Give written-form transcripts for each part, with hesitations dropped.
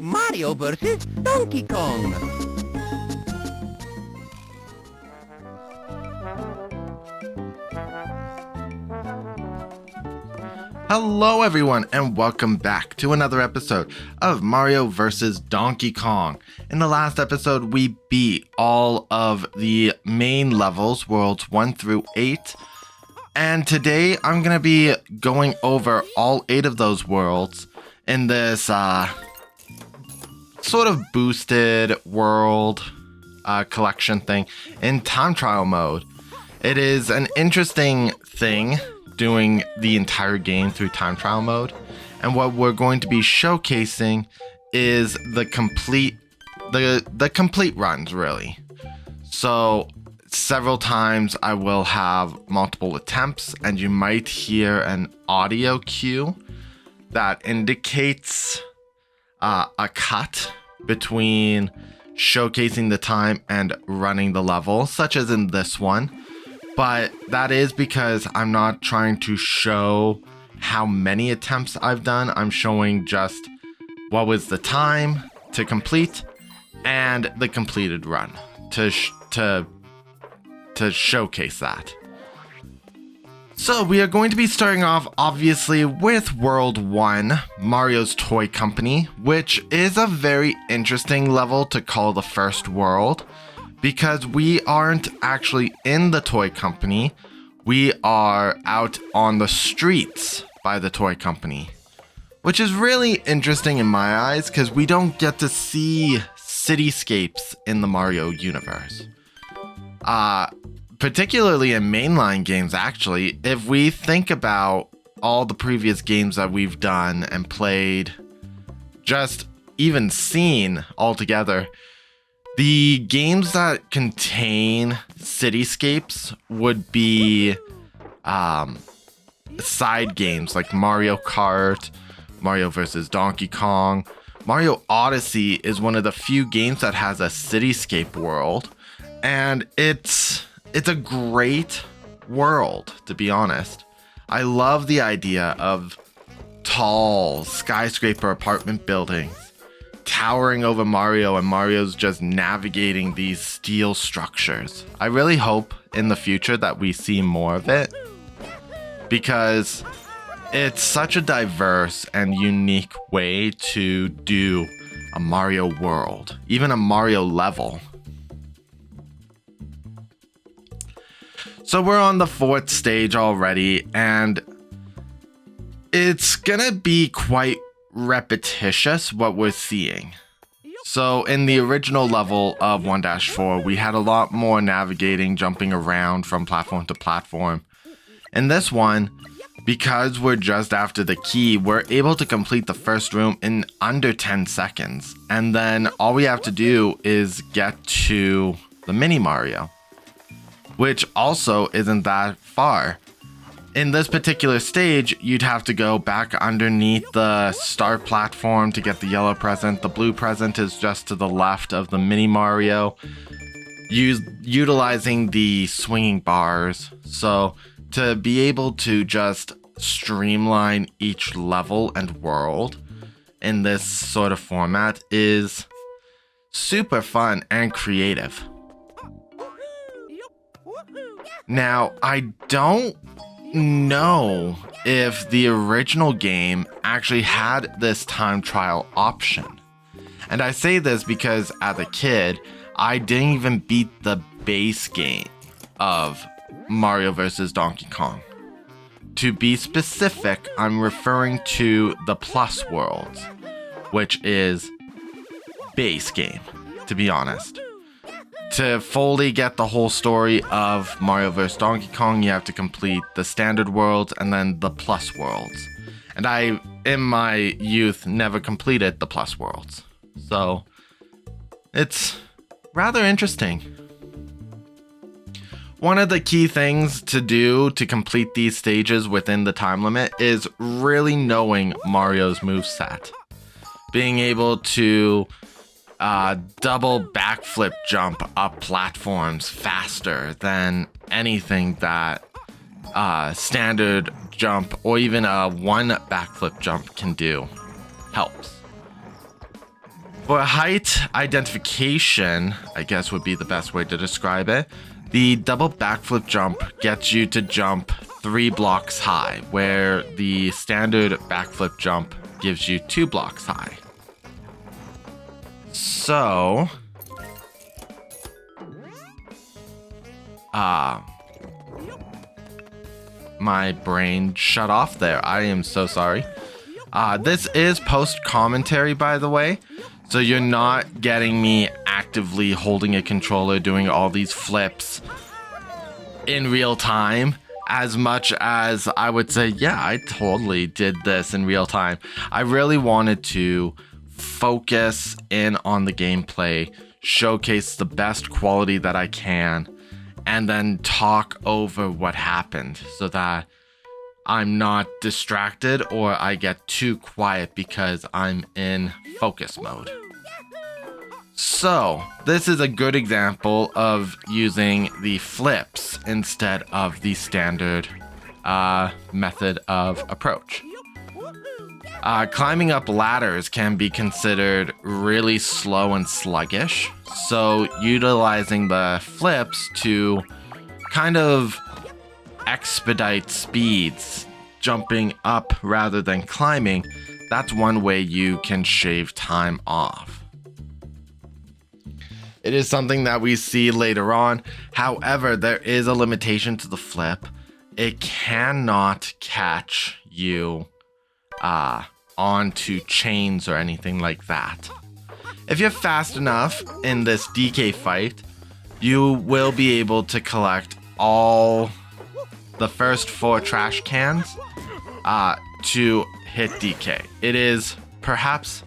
Mario vs. Donkey Kong. Hello everyone and welcome back to another episode of Mario vs. Donkey Kong. In the last episode we beat all of the main levels, worlds 1 through 8. And today I'm going to be going over all 8 of those worlds in this sort of boosted world collection thing in time trial mode. It is an interesting thing doing the entire game through time trial mode, and what we're going to be showcasing is the complete runs, really. So several times I will have multiple attempts, and you might hear an audio cue that indicates a cut between showcasing the time and running the level, such as in this one. But that is because I'm not trying to show how many attempts I've done. I'm showing just what was the time to complete and the completed run to showcase that. So we are going to be starting off obviously with World 1, Mario's Toy Company, which is a very interesting level to call the first world, because we aren't actually in the toy company. We are out on the streets by the toy company, which is really interesting in my eyes because we don't get to see cityscapes in the Mario universe. Particularly in mainline games, actually. If we think about all the previous games that we've done and played, just even seen altogether, the games that contain cityscapes would be side games like Mario Kart, Mario vs. Donkey Kong. Mario Odyssey is one of the few games that has a cityscape world, and it's a great world, to be honest. I love the idea of tall skyscraper apartment buildings towering over Mario, and Mario's just navigating these steel structures. I really hope in the future that we see more of it, because it's such a diverse and unique way to do a Mario world, even a Mario level. So we're on the 4th stage already, and it's gonna be quite repetitious what we're seeing. So in the original level of 1-4, we had a lot more navigating, jumping around from platform to platform. In this one, because we're just after the key, we're able to complete the first room in under 10 seconds. And then all we have to do is get to the mini Mario, which also isn't that far. In this particular stage, you'd have to go back underneath the start platform to get the yellow present. The blue present is just to the left of the mini Mario, utilizing the swinging bars. So to be able to just streamline each level and world in this sort of format is super fun and creative. Now, I don't know if the original game actually had this time trial option. And I say this because as a kid, I didn't even beat the base game of Mario vs. Donkey Kong. To be specific, I'm referring to the Plus Worlds, which is base game, to be honest. To fully get the whole story of Mario vs. Donkey Kong, you have to complete the standard worlds and then the plus worlds. And I, in my youth, never completed the plus worlds. So, it's rather interesting. One of the key things to do to complete these stages within the time limit is really knowing Mario's moveset. Being able to double backflip jump up platforms faster than anything that standard jump or even a one backflip jump can do helps. For height identification, I guess would be the best way to describe it, the double backflip jump gets you to jump 3 blocks high, where the standard backflip jump gives you 2 blocks high. So, my brain shut off there. I am so sorry. This is post-commentary, by the way, so you're not getting me actively holding a controller doing all these flips in real time, as much as I would say, yeah, I totally did this in real time. I really wanted to focus in on the gameplay, showcase the best quality that I can, and then talk over what happened so that I'm not distracted or I get too quiet because I'm in focus mode. So, this is a good example of using the flips instead of the standard method of approach. Climbing up ladders can be considered really slow and sluggish, so utilizing the flips to kind of expedite speeds, jumping up rather than climbing, that's one way you can shave time off. It is something that we see later on. However, there is a limitation to the flip. It cannot catch you onto chains or anything like that. If you're fast enough in this DK fight, you will be able to collect all the first 4 trash cans to hit DK. It is perhaps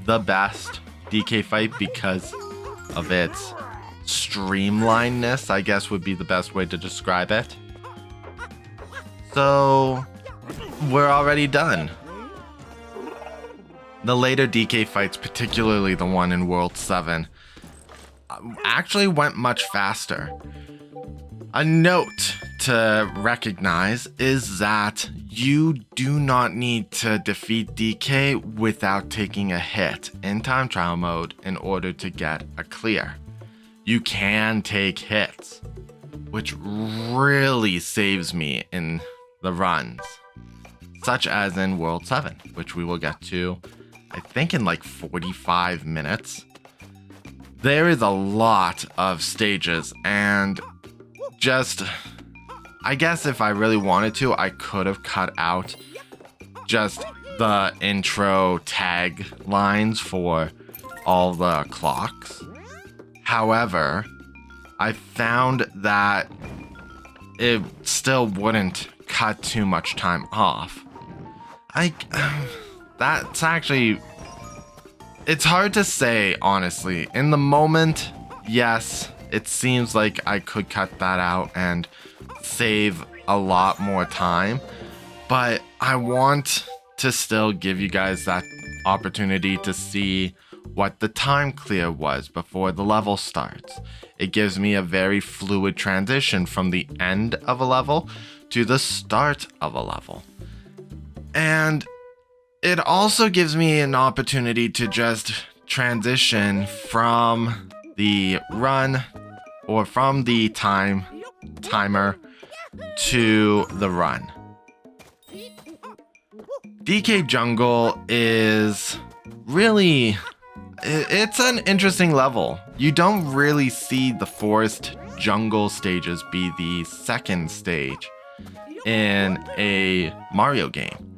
the best DK fight because of its streamlinedness, I guess would be the best way to describe it. So, we're already done. The later DK fights, particularly the one in World 7, actually went much faster. A note to recognize is that you do not need to defeat DK without taking a hit in time trial mode in order to get a clear. You can take hits, which really saves me in the runs, such as in World 7, which we will get to, I think, in like 45 minutes. There is a lot of stages, and just, I guess if I really wanted to, I could have cut out just the intro tag lines for all the clocks. However, I found that it still wouldn't cut too much time off. That's actually, it's hard to say, honestly. In the moment, yes, it seems like I could cut that out and save a lot more time, but I want to still give you guys that opportunity to see what the time clear was before the level starts. It gives me a very fluid transition from the end of a level to the start of a level. And it also gives me an opportunity to just transition from the run or from the timer to the run. DK Jungle is really, it's an interesting level. You don't really see the forest jungle stages be the second stage in a Mario game.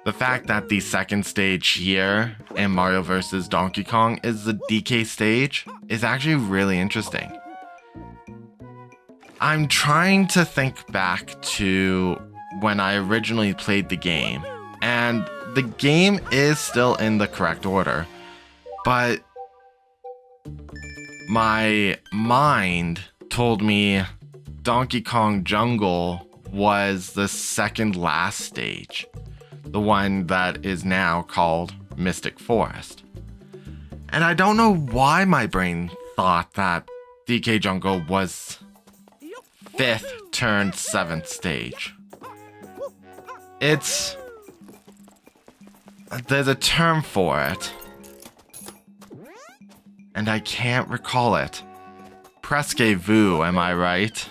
The fact that the second stage here in Mario vs. Donkey Kong is the DK stage is actually really interesting. I'm trying to think back to when I originally played the game, and the game is still in the correct order, but my mind told me Donkey Kong Jungle was the second last stage, the one that is now called Mystic Forest. And I don't know why my brain thought that DK Jungle was 5th turned 7th stage. There's a term for it. and I can't recall it. Presque Vu, am I right?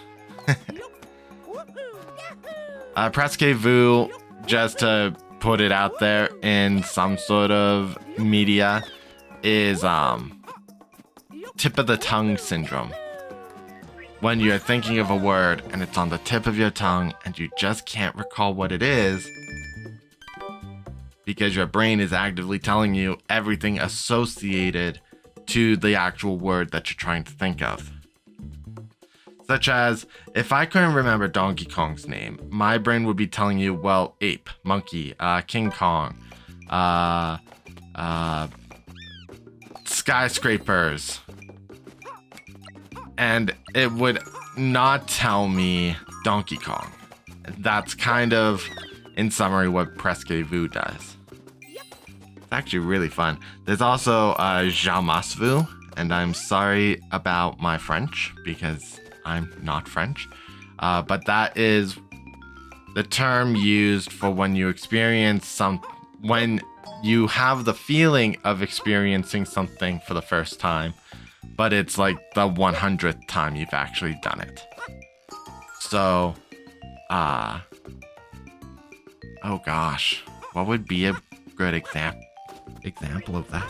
Presque Vu, just to put it out there in some sort of media, is tip of the tongue syndrome. When you're thinking of a word and it's on the tip of your tongue and you just can't recall what it is because your brain is actively telling you everything associated to the actual word that you're trying to think of. Such as, if I couldn't remember Donkey Kong's name, my brain would be telling you, well, ape, monkey, King Kong, skyscrapers. And it would not tell me Donkey Kong. That's kind of, in summary, what Presque Vu does. It's actually really fun. There's also Jamas Vu, and I'm sorry about my French because I'm not French. But that is the term used for when you experience when you have the feeling of experiencing something for the first time, but it's like the 100th time you've actually done it. So, oh gosh, what would be a good example of that?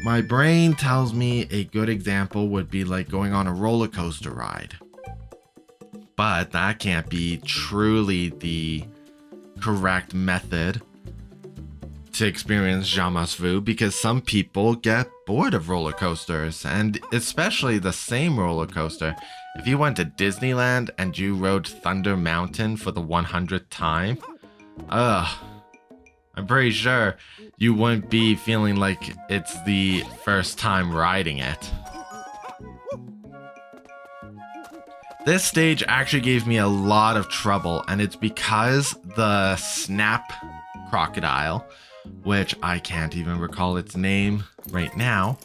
My brain tells me a good example would be like going on a roller coaster ride. But that can't be truly the correct method to experience Jamas Vu because some people get bored of roller coasters, and especially the same roller coaster. If you went to Disneyland and you rode Thunder Mountain for the 100th time, I'm pretty sure you wouldn't be feeling like it's the first time riding it. This stage actually gave me a lot of trouble, and it's because the Snap crocodile, which I can't even recall its name right now,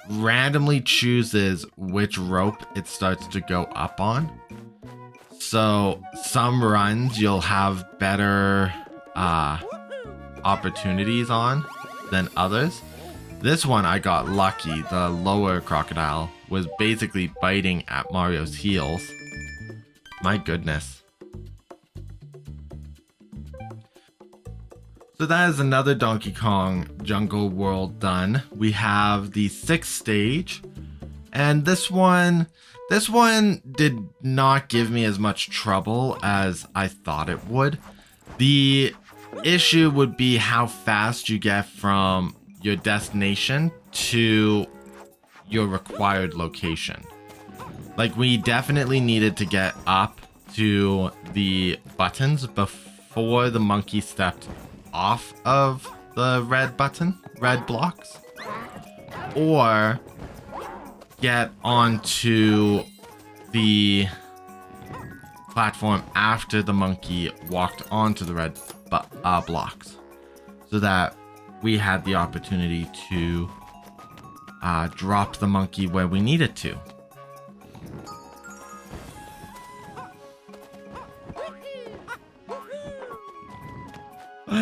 randomly chooses which rope it starts to go up on. So some runs you'll have better opportunities on than others. This one I got lucky. The lower crocodile was basically biting at Mario's heels. My goodness. So that is another Donkey Kong Jungle World done. We have the 6th stage, and this one did not give me as much trouble as I thought it would. The issue would be how fast you get from your destination to your required location. Like, we definitely needed to get up to the buttons before the monkey stepped off of the red blocks, or get onto the platform after the monkey walked onto the red blocks, so that we had the opportunity to drop the monkey where we needed to. I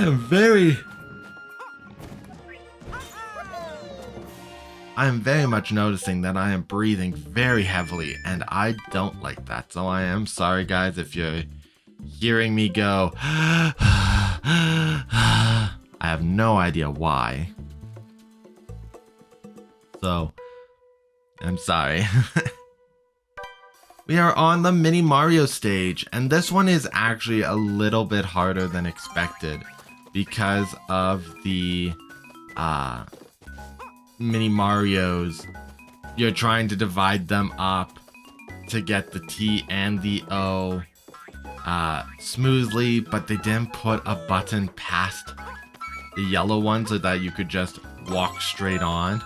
am very much noticing that I am breathing very heavily, and I don't like that. So I am sorry, guys, if you're hearing me go. I have no idea why. So, I'm sorry. We are on the Mini Mario stage, and this one is actually a little bit harder than expected because of the Mini Marios. You're trying to divide them up to get the T and the O smoothly, but they didn't put a button past the yellow one so that you could just walk straight on.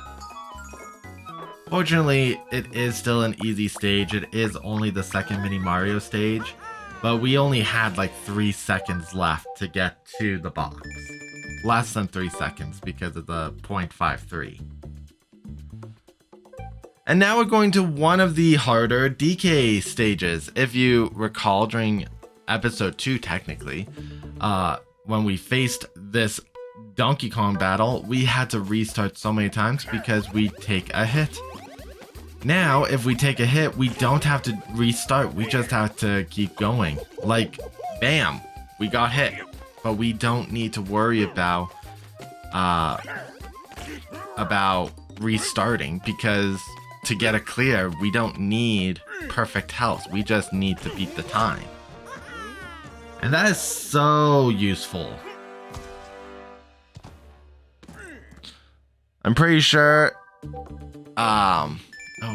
Fortunately, it is still an easy stage. It is only the 2nd Mini Mario stage, but we only had like 3 seconds left to get to the box. Less than 3 seconds because of the 0.53. And now we're going to one of the harder DK stages. If you recall, during episode 2, technically, when we faced this Donkey Kong battle, we had to restart so many times because we take a hit. Now, if we take a hit, we don't have to restart. We just have to keep going. Like, bam, we got hit. But we don't need to worry about restarting, because to get a clear, we don't need perfect health. We just need to beat the time. And that is so useful. I'm pretty sure, oh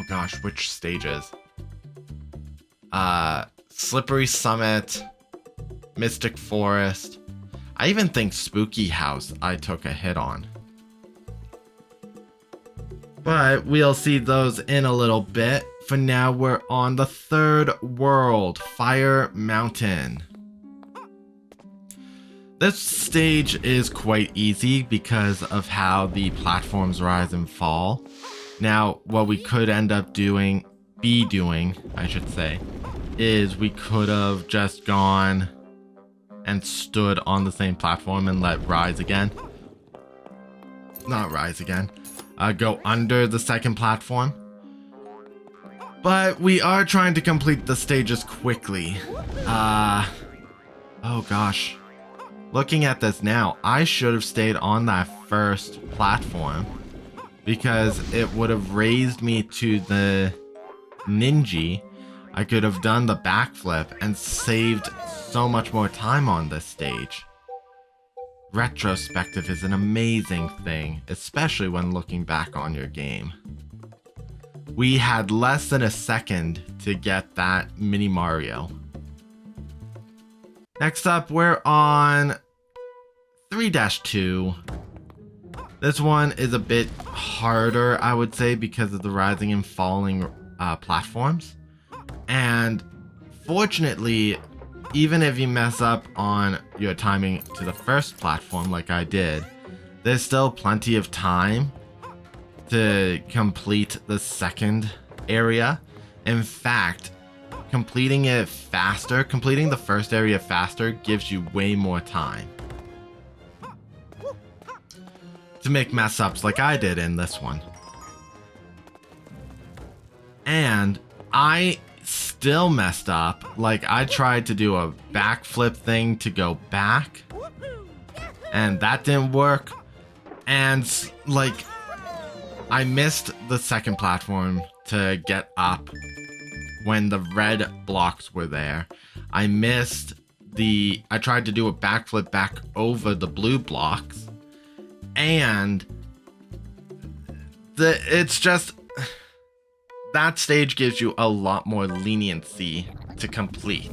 gosh, which stages? Slippery Summit, Mystic Forest. I even think Spooky House I took a hit on. But we'll see those in a little bit. For now, we're on the third world, Fire Mountain. This stage is quite easy because of how the platforms rise and fall. Now, what we could end up doing, I should say, is we could have just gone and stood on the same platform and let rise again. Not rise again. Go under the second platform. But we are trying to complete the stages quickly. Oh gosh. Looking at this now, I should have stayed on that first platform, because it would have raised me to the ninja. I could have done the backflip and saved so much more time on this stage. Retrospective is an amazing thing, especially when looking back on your game. We had less than a second to get that mini Mario. Next up, we're on 3-2. This one is a bit harder, I would say, because of the rising and falling platforms. And fortunately, even if you mess up on your timing to the first platform like I did, there's still plenty of time to complete the second area. In fact, completing the first area faster gives you way more time to make mess ups like I did in this one. And I still messed up. Like, I tried to do a backflip thing to go back, and that didn't work. And like, I missed the second platform to get up when the red blocks were there. I tried to do a backflip back over the blue blocks, and it's just, that stage gives you a lot more leniency to complete.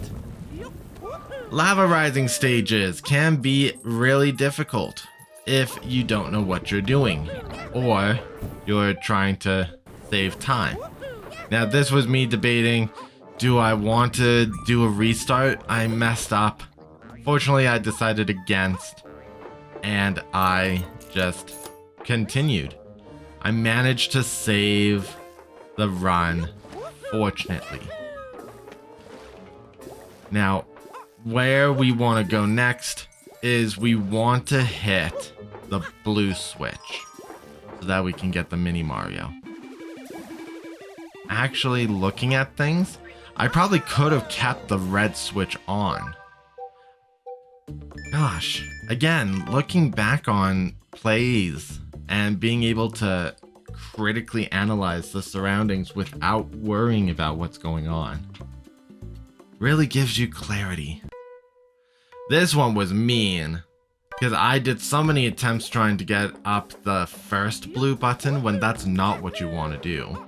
Lava rising stages can be really difficult if you don't know what you're doing, or you're trying to save time. Now, this was me debating, do I want to do a restart? I messed up. Fortunately, I decided against, and I just continued. I managed to save the run, fortunately. Now, where we want to go next is we want to hit the blue switch so that we can get the mini Mario. Actually, looking at things, I probably could have kept the red switch on. Gosh, again, looking back on plays and being able to critically analyze the surroundings without worrying about what's going on really gives you clarity. This one was mean, because I did so many attempts trying to get up the first blue button when that's not what you want to do.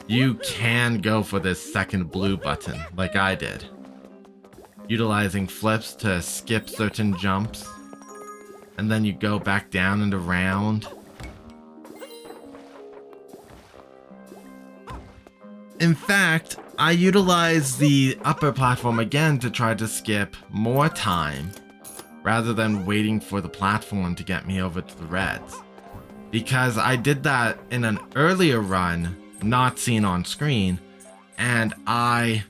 You can go for this second blue button, like I did, utilizing flips to skip certain jumps, and then you go back down and around. In fact, I utilized the upper platform again to try to skip more time, rather than waiting for the platform to get me over to the reds. Because I did that in an earlier run, not seen on screen, and I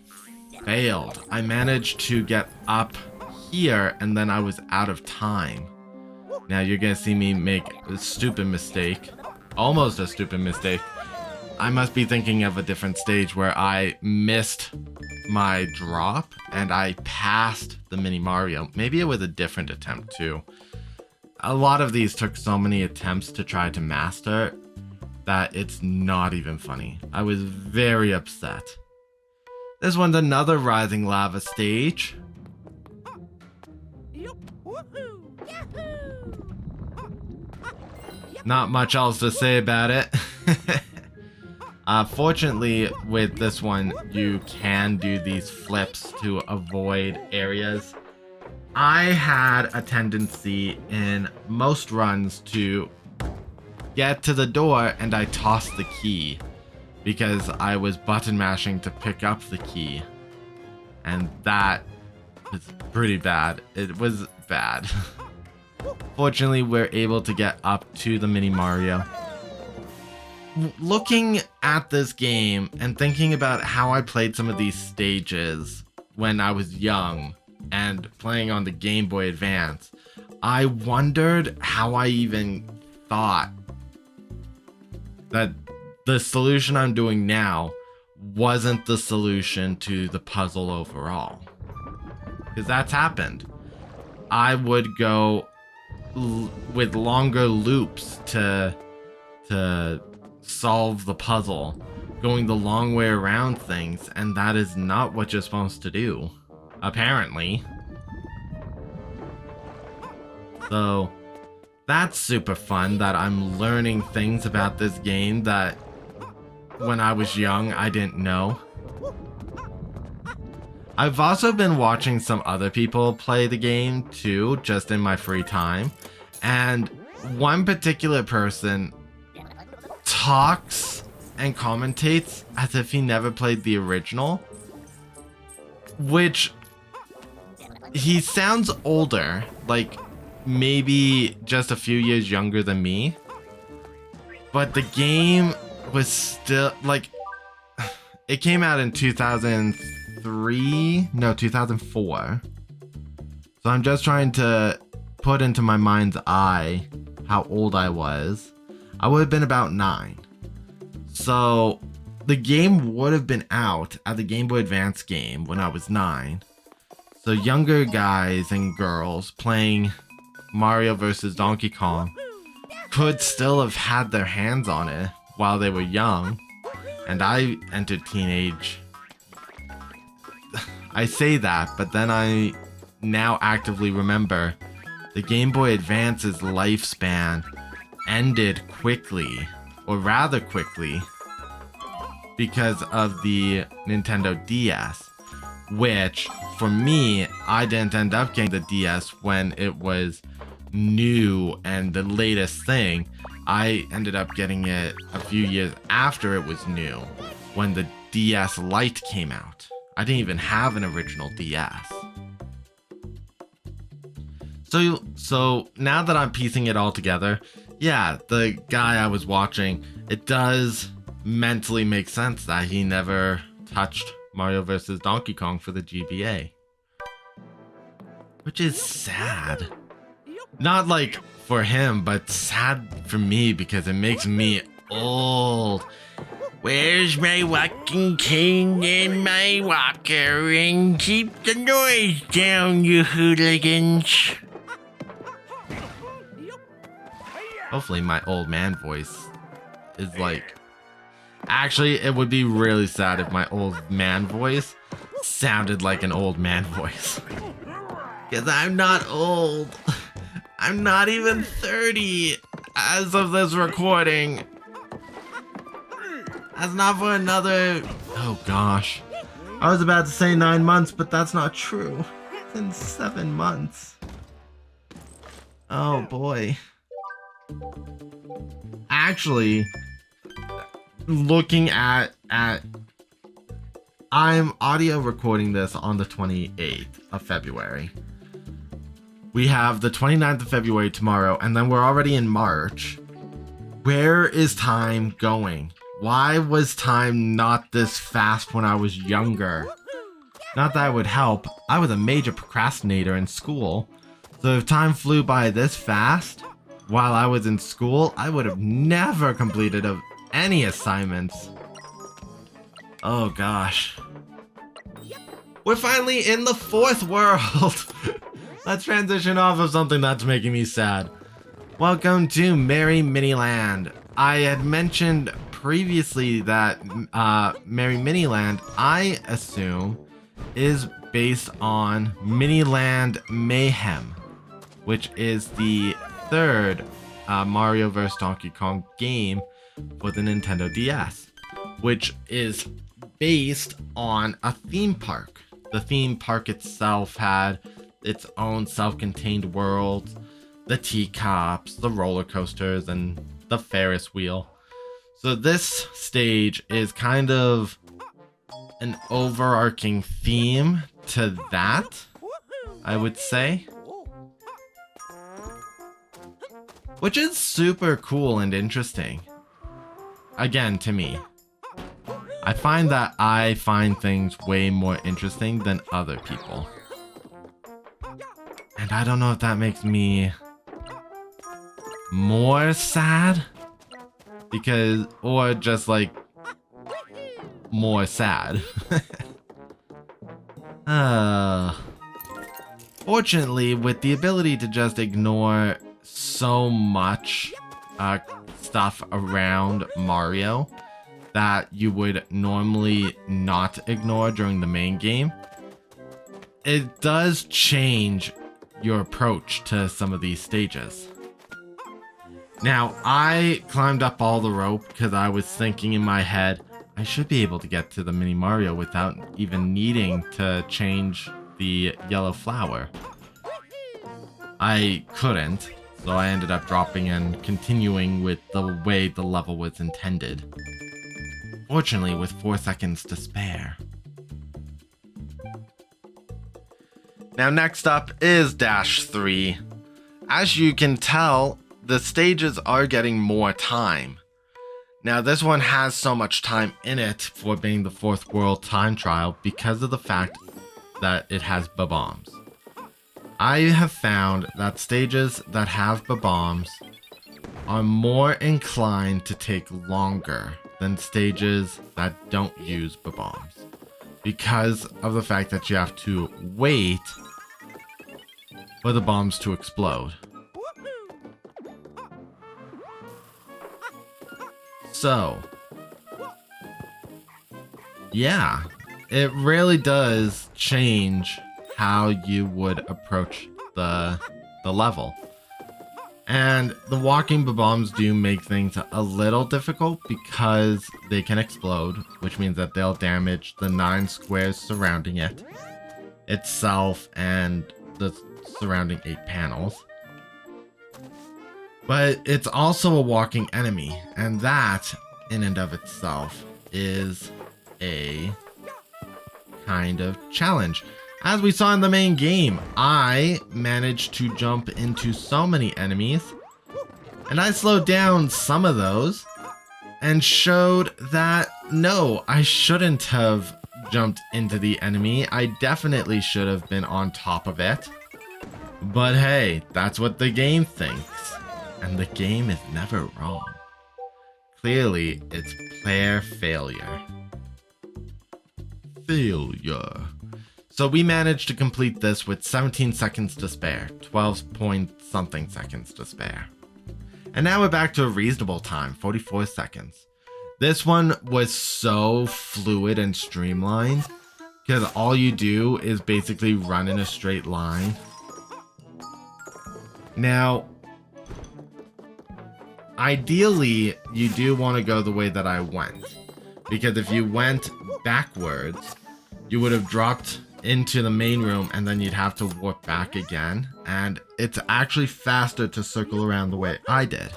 failed. I managed to get up here, and then I was out of time. Now you're gonna see me make a stupid mistake. Almost a stupid mistake. I must be thinking of a different stage where I missed my drop and I passed the mini Mario. Maybe it was a different attempt too. A lot of these took so many attempts to try to master that it's not even funny. I was very upset. This one's another rising lava stage. Not much else to say about it. Fortunately, with this one, you can do these flips to avoid areas. I had a tendency in most runs to get to the door and I tossed the key because I was button mashing to pick up the key. And that was pretty bad. It was bad. Fortunately, we're able to get up to the mini Mario. Looking at this game and thinking about how I played some of these stages when I was young and playing on the Game Boy Advance, I wondered how I even thought that the solution I'm doing now wasn't the solution to the puzzle overall. Because that's happened. I would go with longer loops to solve the puzzle, going the long way around things, and that is not what you're supposed to do, apparently. So that's super fun that I'm learning things about this game that when I was young I didn't know. I've also been watching some other people play the game too, just in my free time, and one particular person talks and commentates as if he never played the original, which he sounds older, like maybe just a few years younger than me, but the game was still like, it came out in 2004. So I'm just trying to put into my mind's eye how old I was. I would have been about 9. So the game would have been out at the Game Boy Advance game when I was 9. So younger guys and girls playing Mario vs. Donkey Kong could still have had their hands on it while they were young. And I entered teenage. I say that, but then I now actively remember the Game Boy Advance's lifespan ended quickly, or rather quickly, because of the Nintendo DS, which for me, I didn't end up getting the DS when it was new and the latest thing. I ended up getting it a few years after it was new, when the DS Lite came out. I didn't even have an original DS. So now that I'm piecing it all together, yeah, the guy I was watching, it does mentally make sense that he never touched Mario vs. Donkey Kong for the GBA. Which is sad. Not like for him, but sad for me because it makes me old. Where's my walking cane and my walker? And keep the noise down, you hooligans. Hopefully my old man voice is like... Actually, it would be really sad if my old man voice sounded like an old man voice. Because I'm not old. I'm not even 30 as of this recording. That's not for another... Oh gosh. I was about to say 9 months, but that's not true. It's in 7 months. Oh boy. Actually, looking at I'm audio recording this on the 28th of February. We have the 29th of February tomorrow, and then we're already in March. Where is time going? Why was time not this fast when I was younger? Not that it would help. I was a major procrastinator in school. So if time flew by this fast, while I was in school, I would have never completed any assignments. Oh gosh. We're finally in the 4th world. Let's transition off of something that's making me sad. Welcome to Merry Miniland. I had mentioned previously that Merry Miniland, I assume, is based on Miniland Mayhem, which is the 3rd Mario vs. Donkey Kong game for the Nintendo DS, which is based on a theme park. The theme park itself had its own self-contained worlds, the teacups, the roller coasters, and the Ferris wheel. So this stage is kind of an overarching theme to that, I would say. Which is super cool and interesting. Again, to me. I find that I find things way more interesting than other people. And I don't know if that makes me more sad, because, or just like more sad. Fortunately, with the ability to just ignore so much stuff around Mario that you would normally not ignore during the main game, it does change your approach to some of these stages. Now, I climbed up all the rope because I was thinking in my head, I should be able to get to the Mini Mario without even needing to change the yellow flower. I couldn't, so I ended up dropping and continuing with the way the level was intended. Fortunately, with 4 seconds to spare. Now next up is Dash 3. As you can tell, the stages are getting more time. Now this one has so much time in it for being the 4th world time trial because of the fact that it has bombs. I have found that stages that have bombs are more inclined to take longer than stages that don't use bombs, because of the fact that you have to wait for the bombs to explode. So, yeah, it really does change how you would approach the level. And the walking bombs do make things a little difficult because they can explode, which means that they'll damage the 9 squares surrounding it, itself, and the surrounding 8 panels. But it's also a walking enemy, and that, in and of itself, is a kind of challenge. As we saw in the main game, I managed to jump into so many enemies, and I slowed down some of those, and showed that, no, I shouldn't have jumped into the enemy. I definitely should have been on top of it. But hey, that's what the game thinks, and the game is never wrong. Clearly, it's player failure. So we managed to complete this with 17 seconds to spare, 12 point something seconds to spare. And now we're back to a reasonable time, 44 seconds. This one was so fluid and streamlined, because all you do is basically run in a straight line. Now, ideally, you do want to go the way that I went, because if you went backwards, you would have dropped into the main room and then you'd have to warp back again, and it's actually faster to circle around the way I did.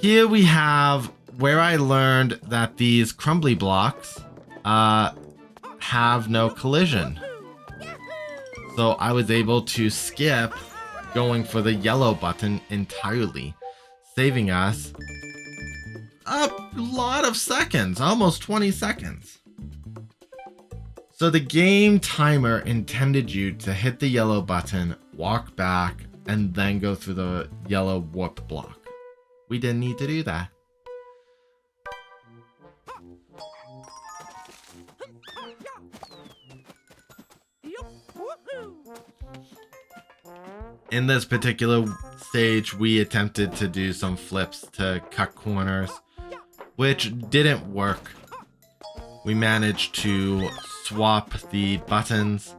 Here we have where I learned that these crumbly blocks have no collision. So I was able to skip going for the yellow button entirely, saving us a lot of seconds, almost 20 seconds. So the game timer intended you to hit the yellow button walk back, and then go through the yellow warp block. We didn't need to do that. In this particular stage, we attempted to do some flips to cut corners, which didn't work. We managed to swap the buttons.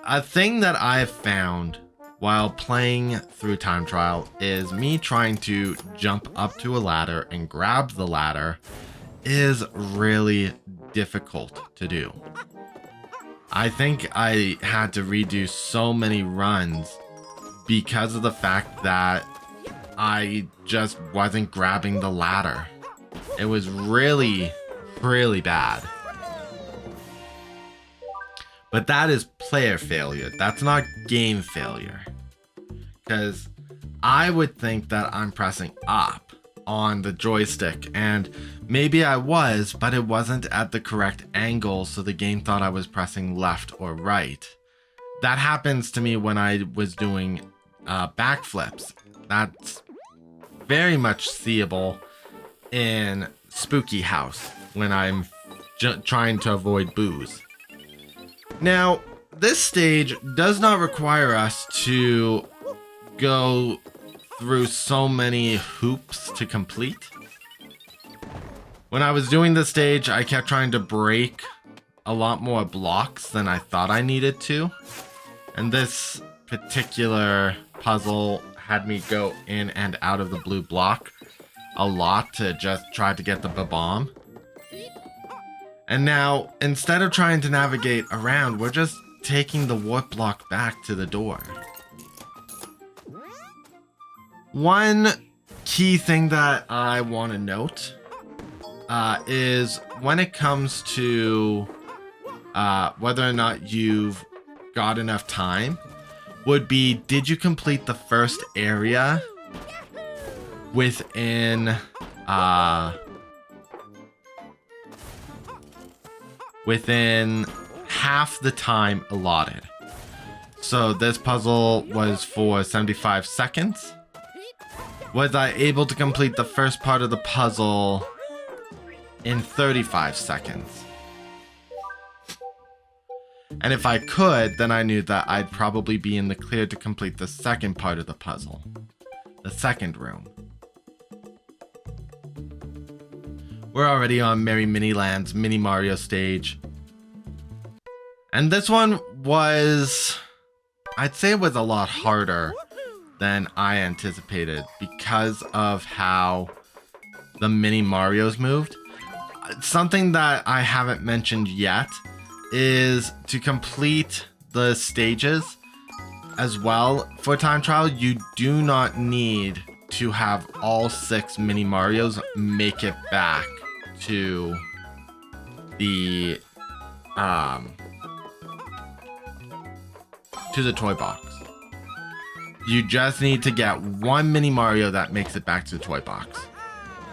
A thing that I've found while playing through Time Trial is me trying to jump up to a ladder and grab the ladder is really difficult to do. I think I had to redo so many runs because of the fact that I just wasn't grabbing the ladder. It was really, really bad. But that is player failure. That's not game failure. Because I would think that I'm pressing up on the joystick, and maybe I was, but it wasn't at the correct angle, so the game thought I was pressing left or right. That happens to me when I was doing backflips. That's very much seeable in Spooky House when I'm trying to avoid booze. Now, this stage does not require us to go through so many hoops to complete. When I was doing this stage, I kept trying to break a lot more blocks than I thought I needed to. And this particular puzzle had me go in and out of the blue block a lot to just try to get the bomb. And now, instead of trying to navigate around, we're just taking the warp block back to the door. One key thing that I want to note is when it comes to whether or not you've got enough time, would be, did you complete the first area within half the time allotted? So this puzzle was for 75 seconds. Was I able to complete the first part of the puzzle in 35 seconds? And if I could, then I knew that I'd probably be in the clear to complete the second part of the puzzle. The second room. We're already on Merry Miniland's Mini Mario stage. And this one was, I'd say it was a lot harder than I anticipated because of how the Mini Marios moved. Something that I haven't mentioned yet is to complete the stages as well for Time Trial, you do not need to have all 6 Mini Marios make it back to the toy box. You just need to get one Mini Mario that makes it back to the toy box.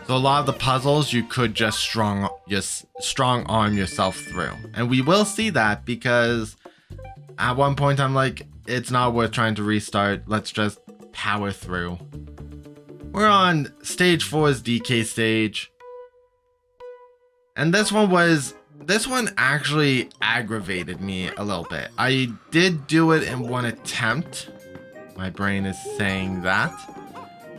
So a lot of the puzzles you could just strong arm yourself through. And we will see that because at one point I'm like, it's not worth trying to restart. Let's just power through. We're on stage 4's DK stage. And this one actually aggravated me a little bit. I did do it in one attempt. My brain is saying that.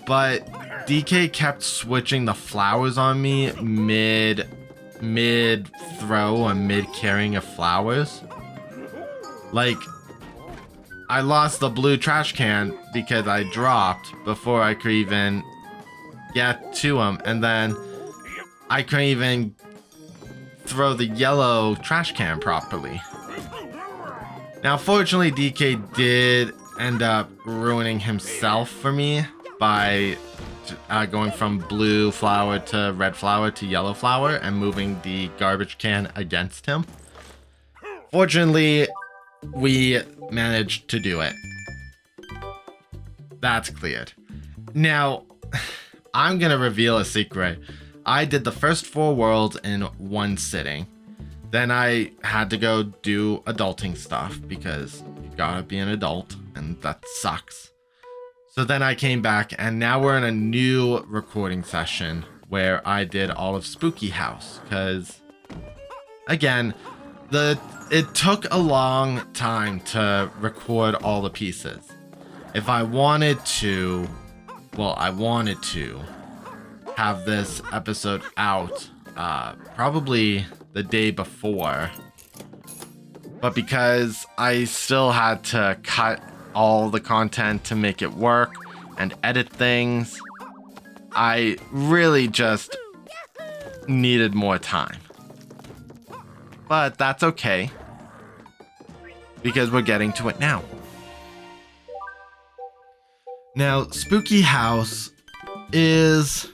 But DK kept switching the flowers on me mid throw or mid carrying of flowers. Like, I lost the blue trash can because I dropped before I could even get to him, and then I couldn't even throw the yellow trash can properly. Now, fortunately, DK did end up ruining himself for me by going from blue flower to red flower to yellow flower and moving the garbage can against him. Fortunately, we managed to do it. That's cleared. Now, I'm gonna reveal a secret. I did the first 4 worlds in one sitting. Then I had to go do adulting stuff because you gotta be an adult. and that sucks. So then I came back, and now we're in a new recording session where I did all of Spooky House, because again, it took a long time to record all the pieces. If I wanted to, I wanted to have this episode out probably the day before, but because I still had to cut all the content to make it work and edit things, I really just needed more time. But that's okay, because we're getting to it now. Now, Spooky House is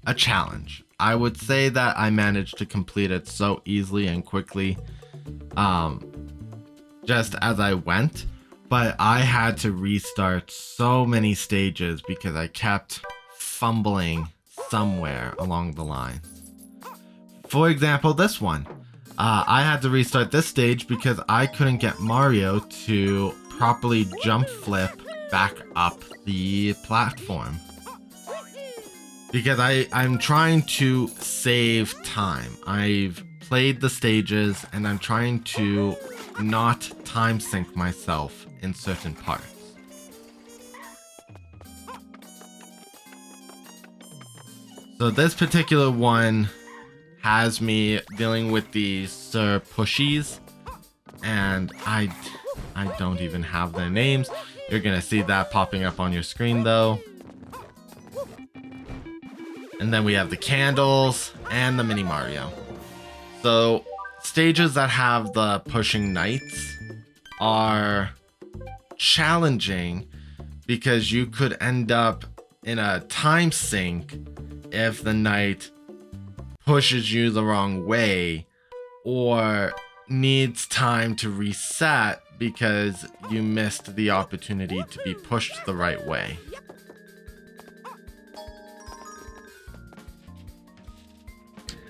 a challenge. I would say that I managed to complete it so easily and quickly, just as I went, but I had to restart so many stages because I kept fumbling somewhere along the line. For example, this one. I had to restart this stage because I couldn't get Mario to properly jump flip back up the platform. Because I'm trying to save time. I've played the stages and I'm trying to not time sync myself in certain parts. So this particular one has me dealing with the Sir Pushies, and I don't even have their names. You're gonna see that popping up on your screen though. And then we have the candles and the Mini Mario. So stages that have the pushing knights are challenging because you could end up in a time sink if the knight pushes you the wrong way or needs time to reset because you missed the opportunity to be pushed the right way.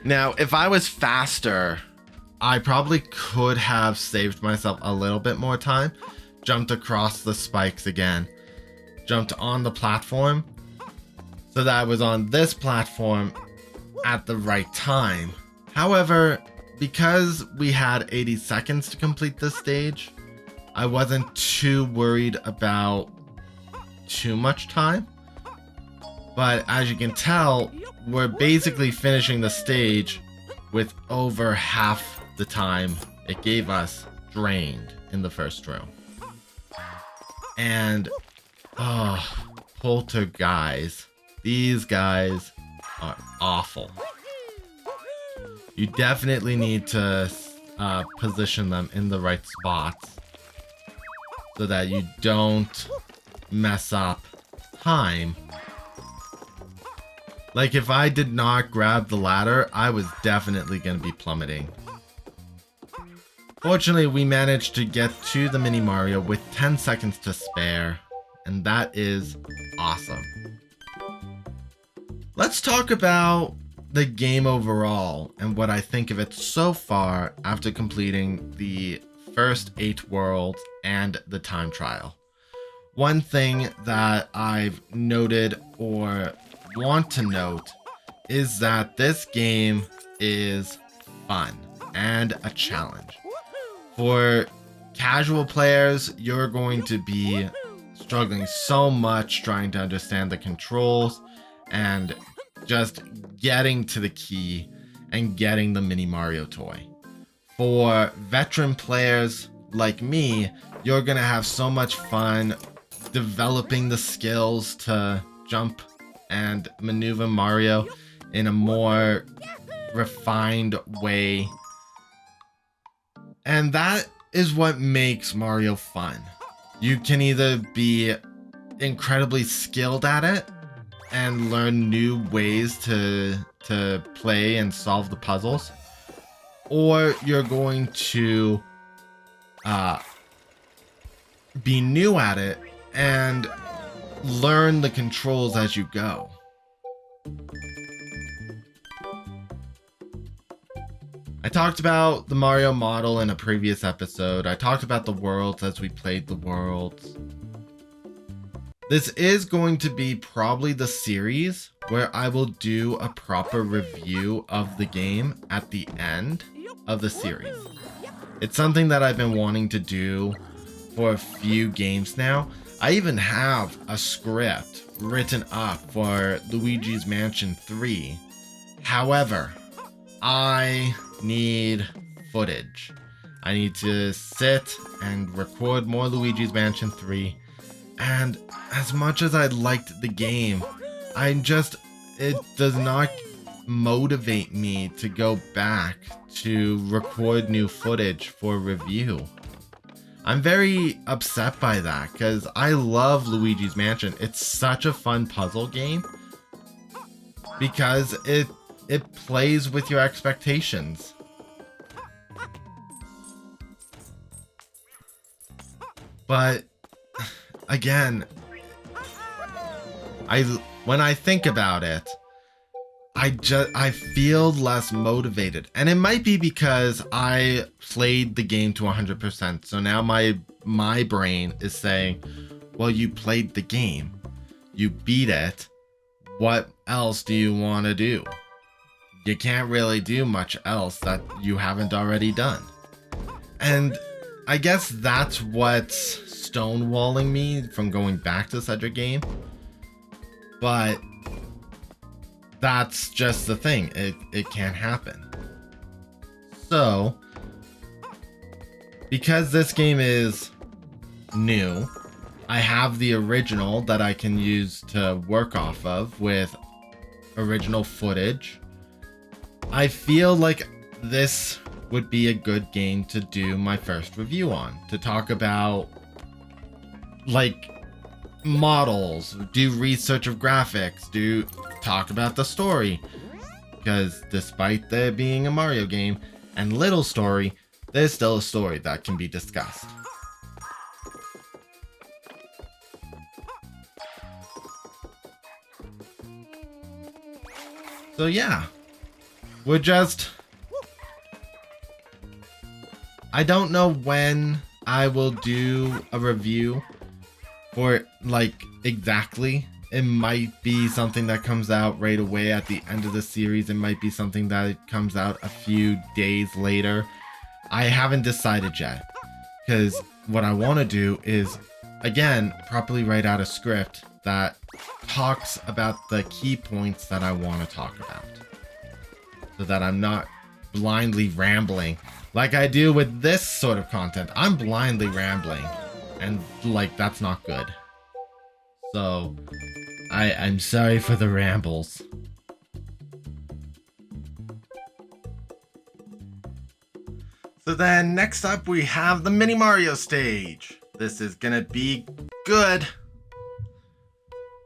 Now, if I was faster, I probably could have saved myself a little bit more time, jumped across the spikes again, jumped on the platform so that I was on this platform at the right time. However, because we had 80 seconds to complete this stage, I wasn't too worried about too much time. But as you can tell, we're basically finishing the stage with over half the time it gave us drained in the first room. And, Poltergeist. These guys are awful. You definitely need to position them in the right spots so that you don't mess up time. Like if I did not grab the ladder, I was definitely going to be plummeting. Fortunately, we managed to get to the Mini Mario with 10 seconds to spare, and that is awesome. Let's talk about the game overall and what I think of it so far after completing the first 8 worlds and the time trial. One thing that I've noted or want to note is that this game is fun and a challenge. For casual players, you're going to be struggling so much trying to understand the controls and just getting to the key and getting the Mini Mario toy. For veteran players like me, you're gonna have so much fun developing the skills to jump and maneuver Mario in a more refined way. And that is what makes Mario fun. You can either be incredibly skilled at it and learn new ways to play and solve the puzzles, or you're going to be new at it and learn the controls as you go. I talked about the Mario model in a previous episode. I talked about the worlds as we played the worlds. This is going to be probably the series where I will do a proper review of the game at the end of the series. It's something that I've been wanting to do for a few games now. I even have a script written up for Luigi's Mansion 3. However, I need footage. I need to sit and record more Luigi's Mansion 3. And as much as I liked the game, it does not motivate me to go back to record new footage for review. I'm very upset by that because I love Luigi's Mansion. It's such a fun puzzle game because it plays with your expectations. But again, when I think about it, I feel less motivated. And it might be because I played the game to 100%. So now my brain is saying, well, you played the game. You beat it. What else do you want to do? You can't really do much else that you haven't already done. And I guess that's what's stonewalling me from going back to such a game. But that's just the thing. It can't happen. So, because this game is new, I have the original that I can use to work off of with original footage. I feel like this would be a good game to do my first review on, to talk about like models, do research of graphics, talk about the story, because despite there being a Mario game and little story, there's still a story that can be discussed. So yeah, I don't know when I will do a review for like exactly. It might be something that comes out right away at the end of the series. It might be something that comes out a few days later. I haven't decided yet, because what I want to do is, again, properly write out a script that talks about the key points that I want to talk about, so that I'm not blindly rambling like I do with this sort of content. I'm blindly rambling, and like that's not good. So I'm sorry for the rambles. So then next up we have the Mini Mario stage. This is gonna be good.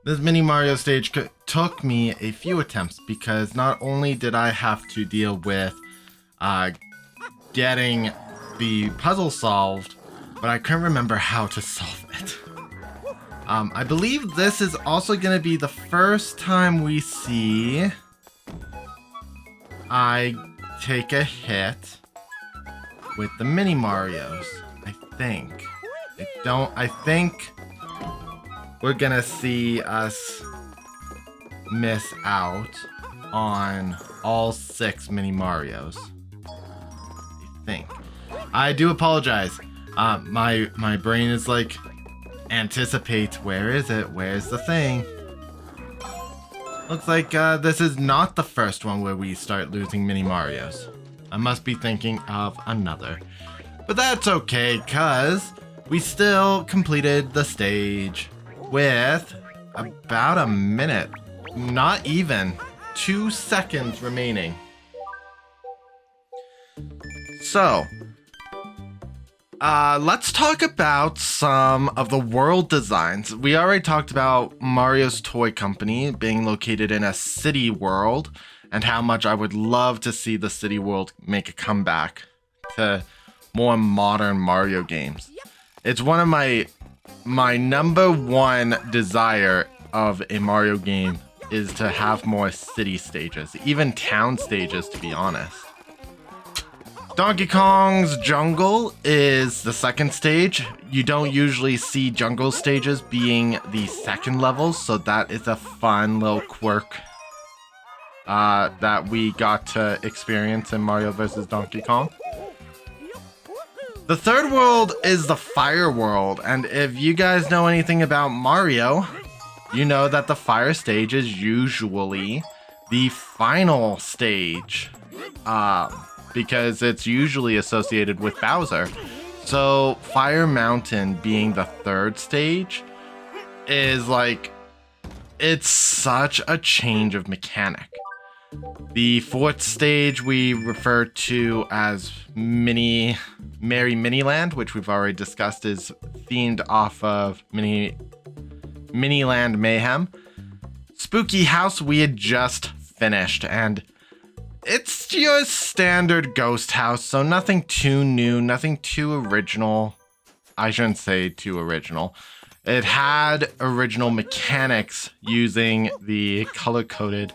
This Mini Mario stage took me a few attempts, because not only did I have to deal with getting the puzzle solved, but I couldn't remember how to solve it. I believe this is also going to be the first time we see I take a hit with the Mini Marios. I think we're going to see us miss out on all 6 Mini Marios. I think. I do apologize. My brain is like, anticipate, where is it? Where's the thing? Looks like this is not the first one where we start losing Mini Marios. I must be thinking of another. But that's okay, cause we still completed the stage with about a minute, not even 2 seconds remaining. So, let's talk about some of the world designs. We already talked about Mario's Toy Company being located in a city world, and how much I would love to see the city world make a comeback to more modern Mario games. It's one of my number one desire of a Mario game is to have more city stages, even town stages, to be honest. Donkey Kong's jungle is the second stage. You don't usually see jungle stages being the second levels, so that is a fun little quirk that we got to experience in Mario vs. Donkey Kong. The third world is the fire world, and if you guys know anything about Mario, you know that the fire stage is usually the final stage, because it's usually associated with Bowser. So Fire Mountain being the third stage is like, it's such a change of mechanic. The fourth stage we refer to as Merry Miniland, which we've already discussed, is themed off of Miniland Mayhem. Spooky House we had just finished, and it's your standard ghost house, so nothing too new, nothing too original. I shouldn't say too original. It had original mechanics using the color-coded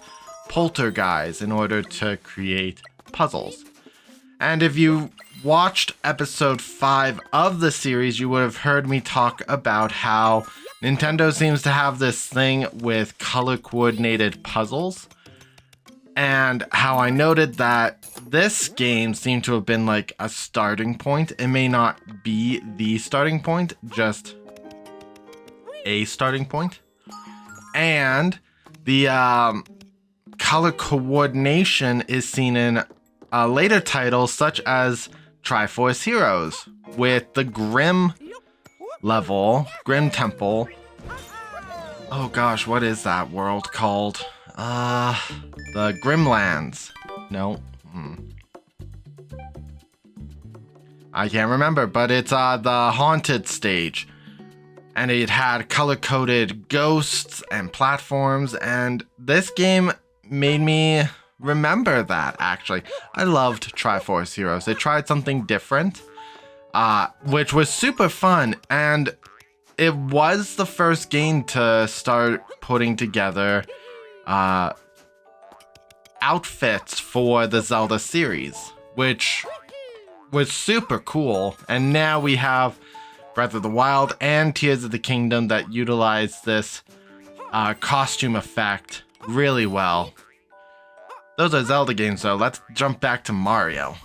poltergeist in order to create puzzles. And if you watched episode 5 of the series, you would have heard me talk about how Nintendo seems to have this thing with color-coordinated puzzles, and how I noted that this game seemed to have been like a starting point. It may not be the starting point, just a starting point. And the color coordination is seen in later titles such as Triforce Heroes with the Grim level, Grim Temple. Oh gosh, what is that world called? The Grimlands. No. I can't remember, but it's the haunted stage. And it had color-coded ghosts and platforms, and this game made me remember that, actually. I loved Triforce Heroes. It tried something different, which was super fun, and it was the first game to start putting together outfits for the Zelda series, which was super cool. And now we have Breath of the Wild and Tears of the Kingdom that utilize this costume effect really well. Those are Zelda games, though. Let's jump back to Mario.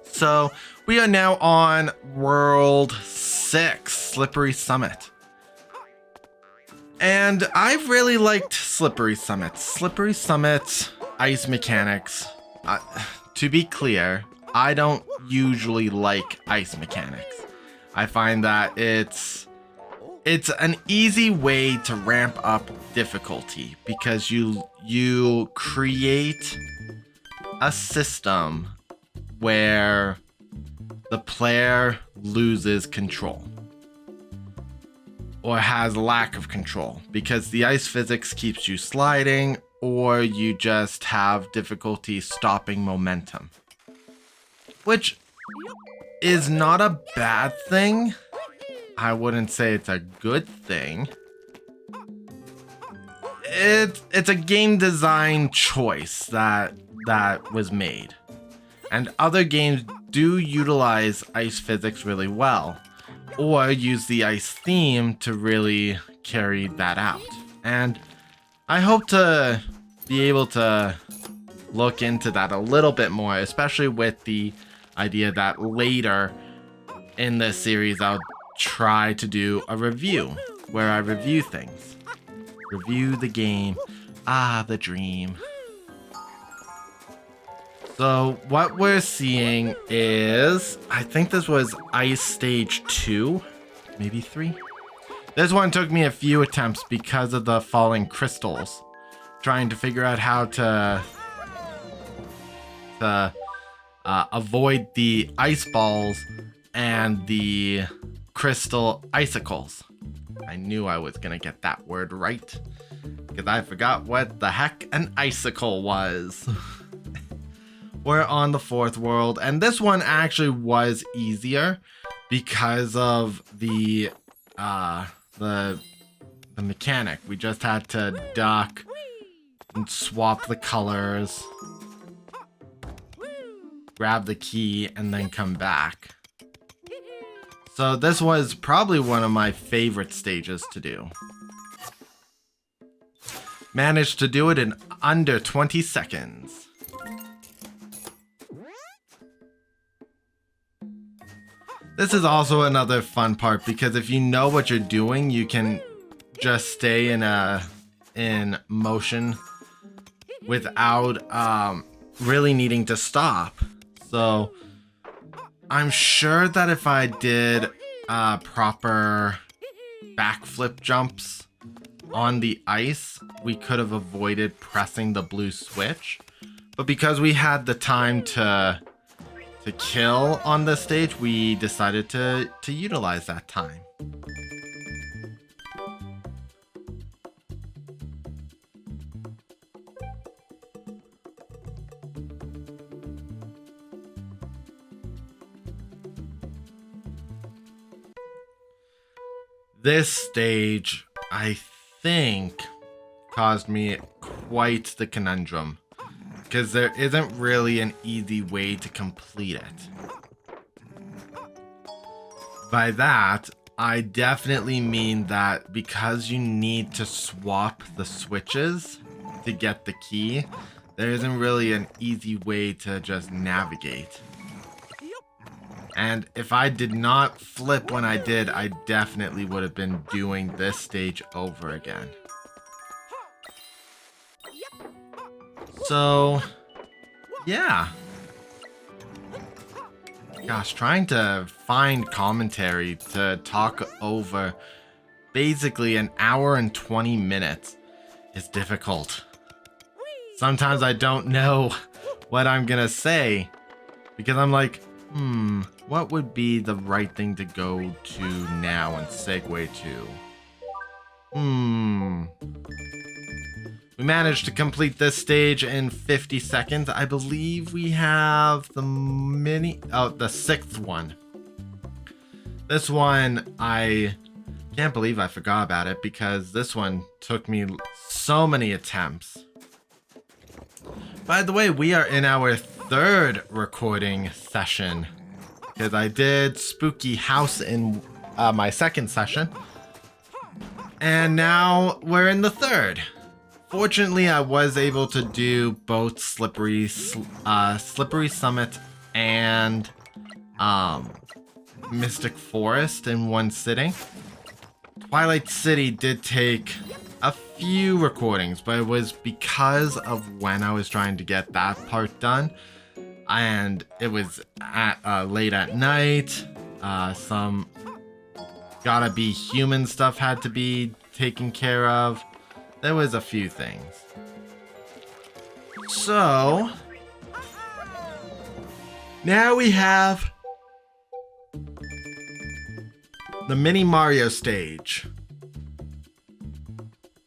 So we are now on World 6, Slippery Summit. And I've really liked Slippery Summit. Slippery Summit's ice mechanics. To be clear, I don't usually like ice mechanics. I find that it's an easy way to ramp up difficulty because you create a system where the player loses control or has lack of control because the ice physics keeps you sliding, or you just have difficulty stopping momentum, which is not a bad thing. I wouldn't say it's a good thing. It's a game design choice that was made. And other games do utilize ice physics really well, or use the ice theme to really carry that out. And I hope to be able to look into that a little bit more, especially with the idea that later in this series I'll try to do a review where I review things. Review the game. The dream. So what we're seeing is, I think this was Ice Stage 2, maybe 3. This one took me a few attempts because of the falling crystals. Trying to figure out how to avoid the ice balls and the crystal icicles. I knew I was gonna get that word right because I forgot what the heck an icicle was. We're on the fourth world, and this one actually was easier because of the mechanic. We just had to duck and swap the colors. grab the key, and then come back. So this was probably one of my favorite stages to do. Managed to do it in under 20 seconds. This is also another fun part because if you know what you're doing, you can just stay in motion without really needing to stop. So I'm sure that if I did proper backflip jumps on the ice, we could have avoided pressing the blue switch. But because we had the time to kill on this stage, we decided to utilize that time. This stage, I think, caused me quite the conundrum, because there isn't really an easy way to complete it. By that, I definitely mean that because you need to swap the switches to get the key, there isn't really an easy way to just navigate. And if I did not flip when I did, I definitely would have been doing this stage over again. So, yeah. Gosh, trying to find commentary to talk over basically an hour and 20 minutes is difficult. Sometimes I don't know what I'm gonna say because I'm like, what would be the right thing to go to now and segue to? We managed to complete this stage in 50 seconds. I believe we have the sixth one. This one, I can't believe I forgot about it because this one took me so many attempts. By the way, we are in our third recording session because I did Spooky House in my second session, and now we're in the third. Fortunately, I was able to do both Slippery Summit and Mystic Forest in one sitting. Twilight City did take a few recordings, but it was because of when I was trying to get that part done, and it was late at night. Some gotta be human stuff had to be taken care of. There was a few things. So now we have the Mini Mario stage.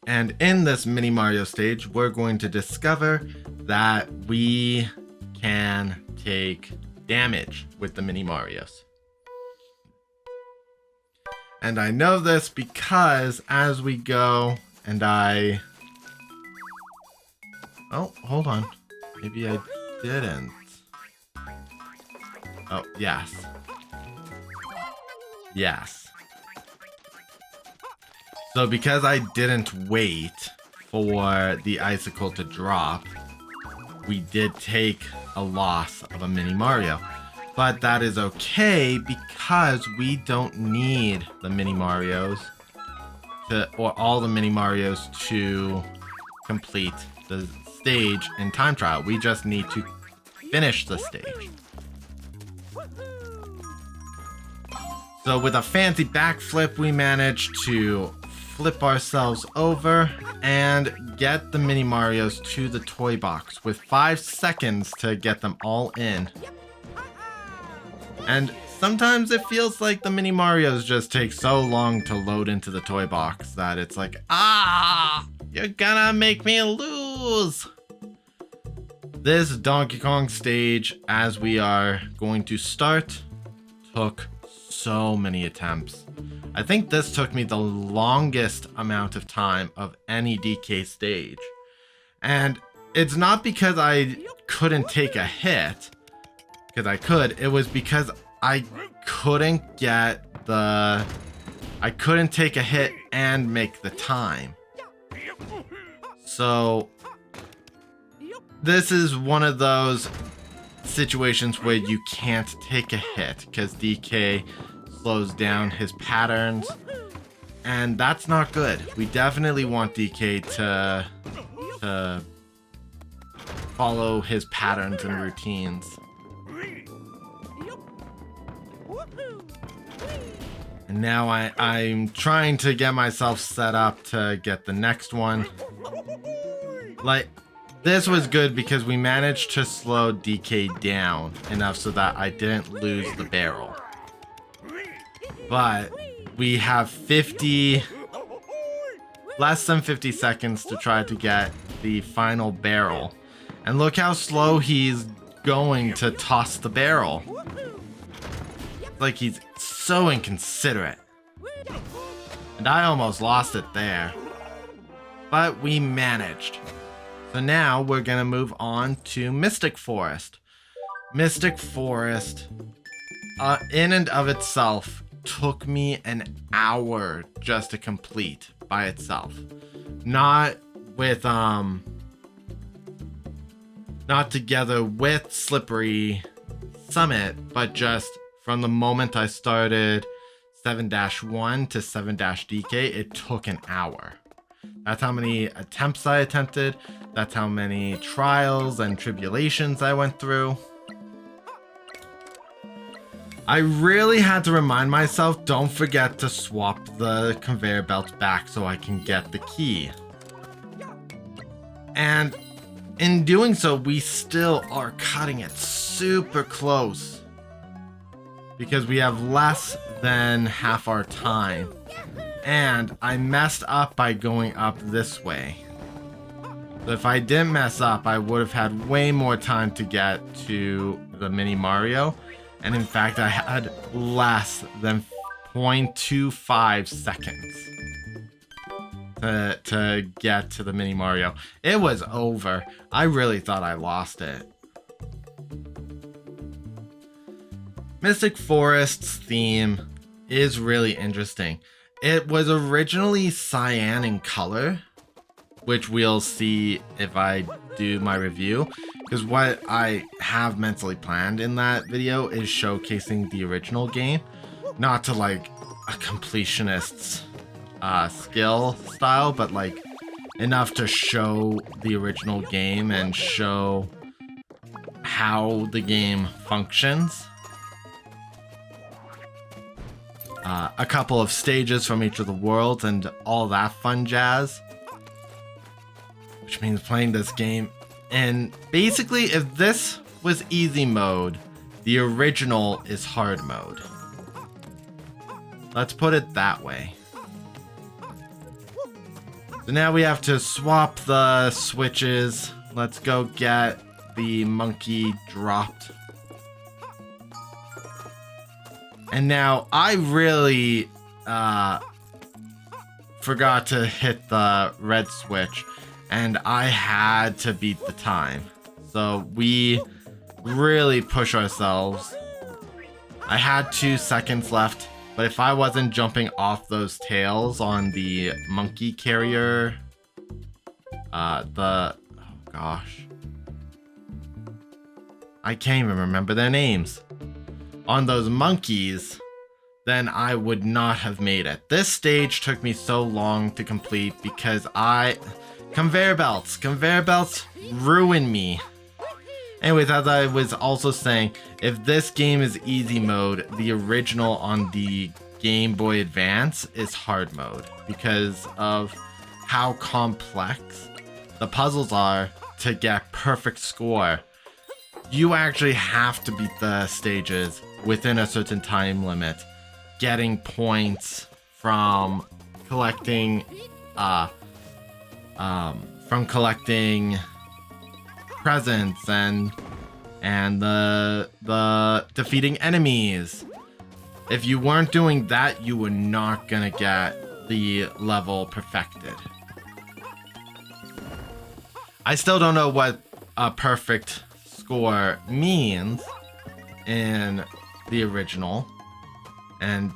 And in this Mini Mario stage, we're going to discover that we can take damage with the Mini Marios. And I know this because as we go, and oh, hold on. Maybe I didn't. Oh, yes. Yes. So because I didn't wait for the icicle to drop, we did take a loss of a Mini Mario. But that is okay because we don't need the Mini Marios or all the Mini Marios to complete the stage in time trial. We just need to finish the stage. So with a fancy backflip, we managed to flip ourselves over and get the Mini Marios to the toy box with 5 seconds to get them all in. And sometimes it feels like the Mini Marios just take so long to load into the toy box that it's like, you're gonna make me lose. This Donkey Kong stage, as we are going to start, took so many attempts. I think this took me the longest amount of time of any DK stage. And it's not because I couldn't take a hit. because I could. It was because I couldn't I couldn't take a hit and make the time. So this is one of those situations where you can't take a hit because DK slows down his patterns, and that's not good. We definitely want DK to follow his patterns and routines. And now I'm trying to get myself set up to get the next one. Like, this was good because we managed to slow DK down enough so that I didn't lose the barrel. But we have less than 50 seconds to try to get the final barrel. And look how slow he's going to toss the barrel. Like, he's so inconsiderate. And I almost lost it there. But we managed. So now we're gonna move on to Mystic Forest. Mystic Forest, in and of itself, took me an hour just to complete by itself. Not with, not together with Slippery Summit, but just from the moment I started 7-1 to 7-DK, it took an hour. That's how many attempts I attempted. That's how many trials and tribulations I went through. I really had to remind myself, don't forget to swap the conveyor belts back so I can get the key. And in doing so, we still are cutting it super close, because we have less than half our time. And I messed up by going up this way. So if I didn't mess up, I would have had way more time to get to the mini Mario. And in fact, I had less than 0.25 seconds to get to the mini Mario. It was over. I really thought I lost it. Mystic Forest's theme is really interesting. It was originally cyan in color, which we'll see if I do my review, because what I have mentally planned in that video is showcasing the original game, not to like a completionist's skill style, but like enough to show the original game and show how the game functions. A couple of stages from each of the worlds and all that fun jazz. Which means playing this game. And basically, if this was easy mode, the original is hard mode. Let's put it that way. So now we have to swap the switches. Let's go get the monkey dropped. And now I really forgot to hit the red switch, and I had to beat the time. So we really push ourselves. I had 2 seconds left, but if I wasn't jumping off those tails on the monkey carrier, oh gosh, I can't even remember their names. On those monkeys, then I would not have made it. This stage took me so long to complete because conveyor belts ruin me. Anyways, as I was also saying, if this game is easy mode, the original on the Game Boy Advance is hard mode because of how complex the puzzles are to get perfect score. You actually have to beat the stages within a certain time limit, getting points from collecting presents and the defeating enemies. If you weren't doing that, you were not gonna get the level perfected. I still don't know what a perfect score means, in the original, and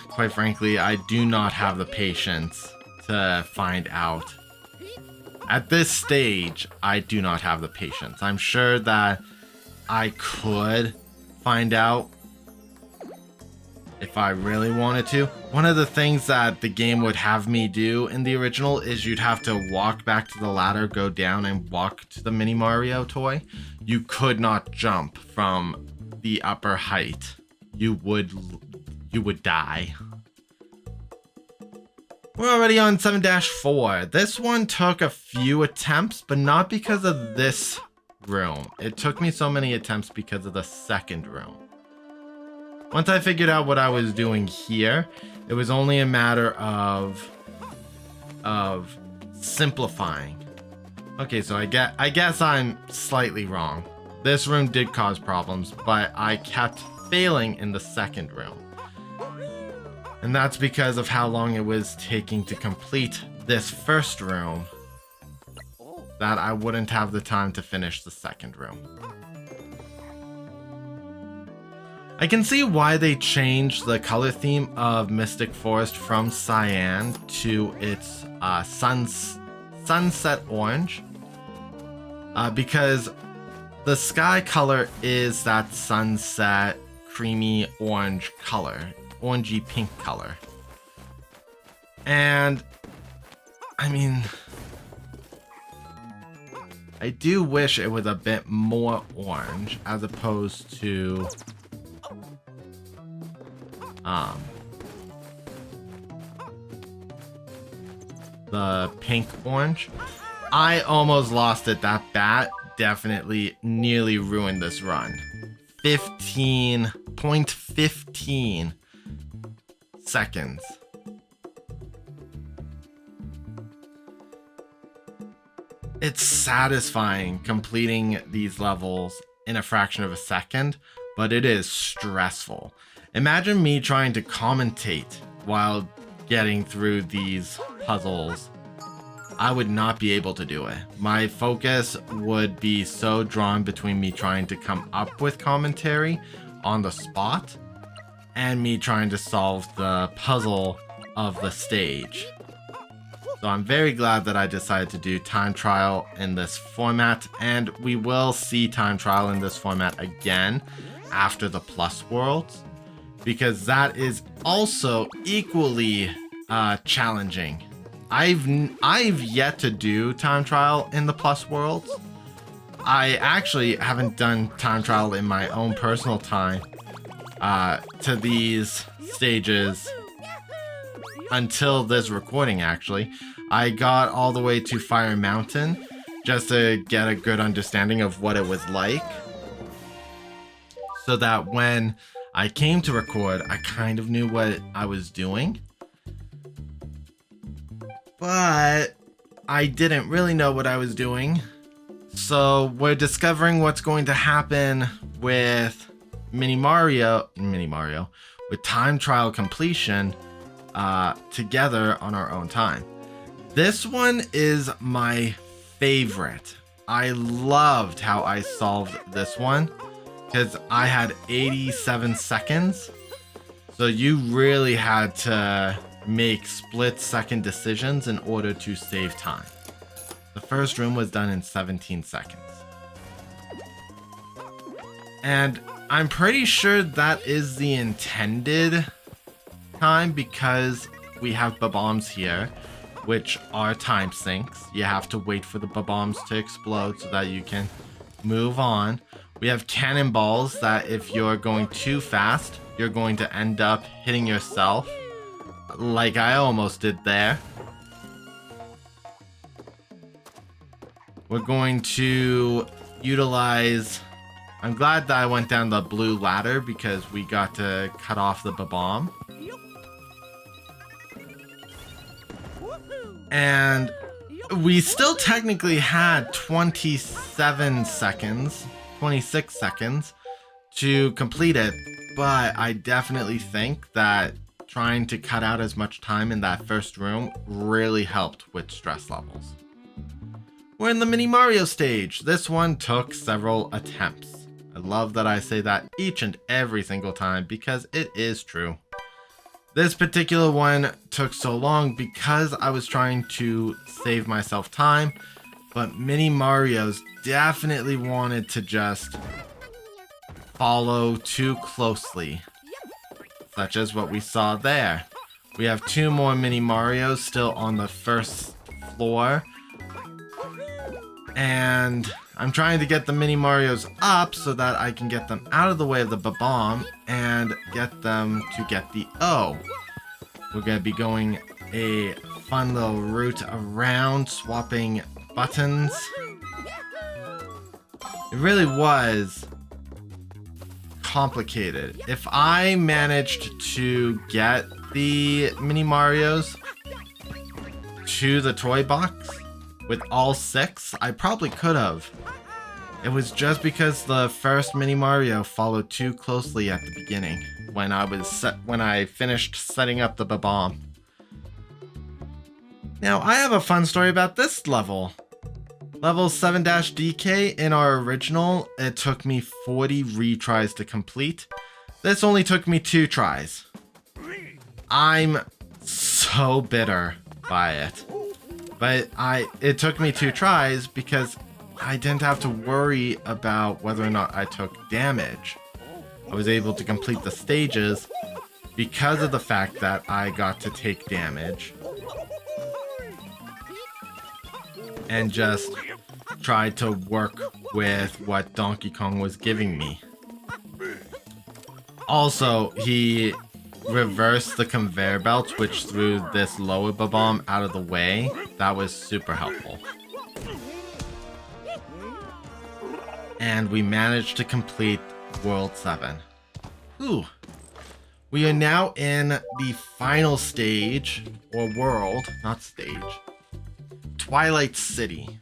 quite frankly, I do not have the patience to find out. At this stage, I do not have the patience. I'm sure that I could find out if I really wanted to. One of the things that the game would have me do in the original is you'd have to walk back to the ladder, go down, and walk to the Mini Mario toy. You could not jump from the upper height. You would die. We're already on 7-4. This one took a few attempts, but not because of this room. It took me so many attempts because of the second room. Once I figured out what I was doing here, it was only a matter of simplifying. Okay, so I guess I'm slightly wrong. This room did cause problems, but I kept failing in the second room. And that's because of how long it was taking to complete this first room, that I wouldn't have the time to finish the second room. I can see why they changed the color theme of Mystic Forest from cyan to its sunset orange, because the sky color is that sunset creamy orange color, orangey pink color. And I mean, I do wish it was a bit more orange as opposed to the pink orange. I almost lost it. That bat definitely nearly ruined this run. 15.15 seconds. It's satisfying completing these levels in a fraction of a second, but it is stressful. Imagine me trying to commentate while getting through these puzzles. I would not be able to do it. My focus would be so drawn between me trying to come up with commentary on the spot and me trying to solve the puzzle of the stage. So I'm very glad that I decided to do time trial in this format, and we will see time trial in this format again after the Plus Worlds, because that is also equally challenging. I've yet to do time trial in the Plus Worlds. I actually haven't done time trial in my own personal time to these stages until this recording, actually. I got all the way to Fire Mountain just to get a good understanding of what it was like, so that when I came to record, I kind of knew what I was doing. But I didn't really know what I was doing. So we're discovering what's going to happen with Mini Mario, with time trial completion together on our own time. This one is my favorite. I loved how I solved this one because I had 87 seconds. So you really had to make split-second decisions in order to save time. The first room was done in 17 seconds. And I'm pretty sure that is the intended time because we have bombs here, which are time sinks. You have to wait for the bombs to explode so that you can move on. We have cannonballs that if you're going too fast, you're going to end up hitting yourself, like I almost did there. We're going to utilize... I'm glad that I went down the blue ladder because we got to cut off the bomb. And we still technically had 26 seconds to complete it, but I definitely think that trying to cut out as much time in that first room really helped with stress levels. We're in the Mini Mario stage. This one took several attempts, love that I say that each and every single time because it is true. This particular one took so long because I was trying to save myself time, but Mini Marios definitely wanted to just follow too closely, such as what we saw there. We have 2 more Mini Marios still on the first floor, and I'm trying to get the Mini Marios up so that I can get them out of the way of the bomb and get them to get the O. We're going to be going a fun little route around, swapping buttons. It really was complicated. If I managed to get the Mini Marios to the toy box with all 6, I probably could have. It was just because the first Mini Mario followed too closely at the beginning when I finished setting up the bomb. Now I have a fun story about this level. Level 7-DK in our original, it took me 40 retries to complete. This only took me 2 tries. I'm so bitter by it. But it took me 2 tries because I didn't have to worry about whether or not I took damage. I was able to complete the stages because of the fact that I got to take damage. And just tried to work with what Donkey Kong was giving me. Also, he reversed the conveyor belt, which threw this lower bomb out of the way. That was super helpful. And we managed to complete World 7. Ooh. We are now in the final stage, or world, not stage, Twilight City.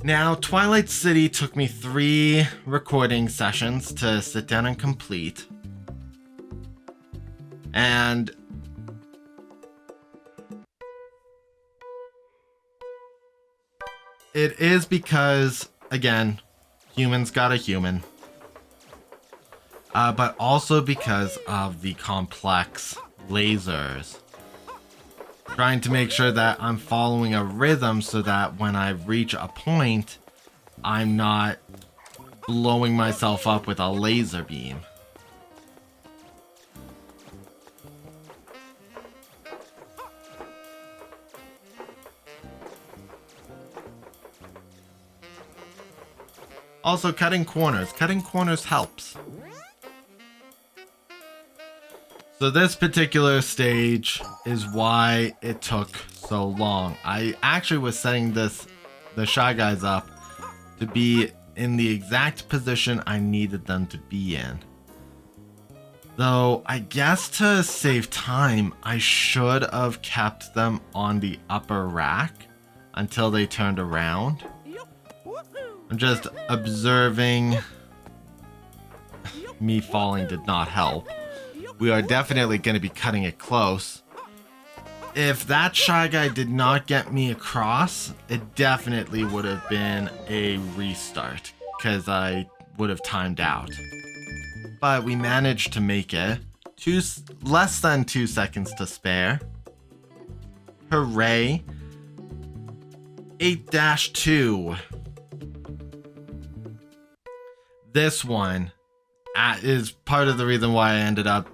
Now, Twilight City took me 3 recording sessions to sit down and complete. And it is because, again, humans got a human. But also because of the complex lasers. Trying to make sure that I'm following a rhythm so that when I reach a point, I'm not blowing myself up with a laser beam. Also, cutting corners. Cutting corners helps. So this particular stage is why it took so long. I actually was setting the Shy Guys up to be in the exact position I needed them to be in. Though, I guess to save time, I should have kept them on the upper rack until they turned around. I'm just observing. Me falling did not help. We are definitely going to be cutting it close. If that Shy Guy did not get me across, it definitely would have been a restart, because I would have timed out. But we managed to make it. Less than 2 seconds to spare. Hooray. 8-2. This one is part of the reason why I ended up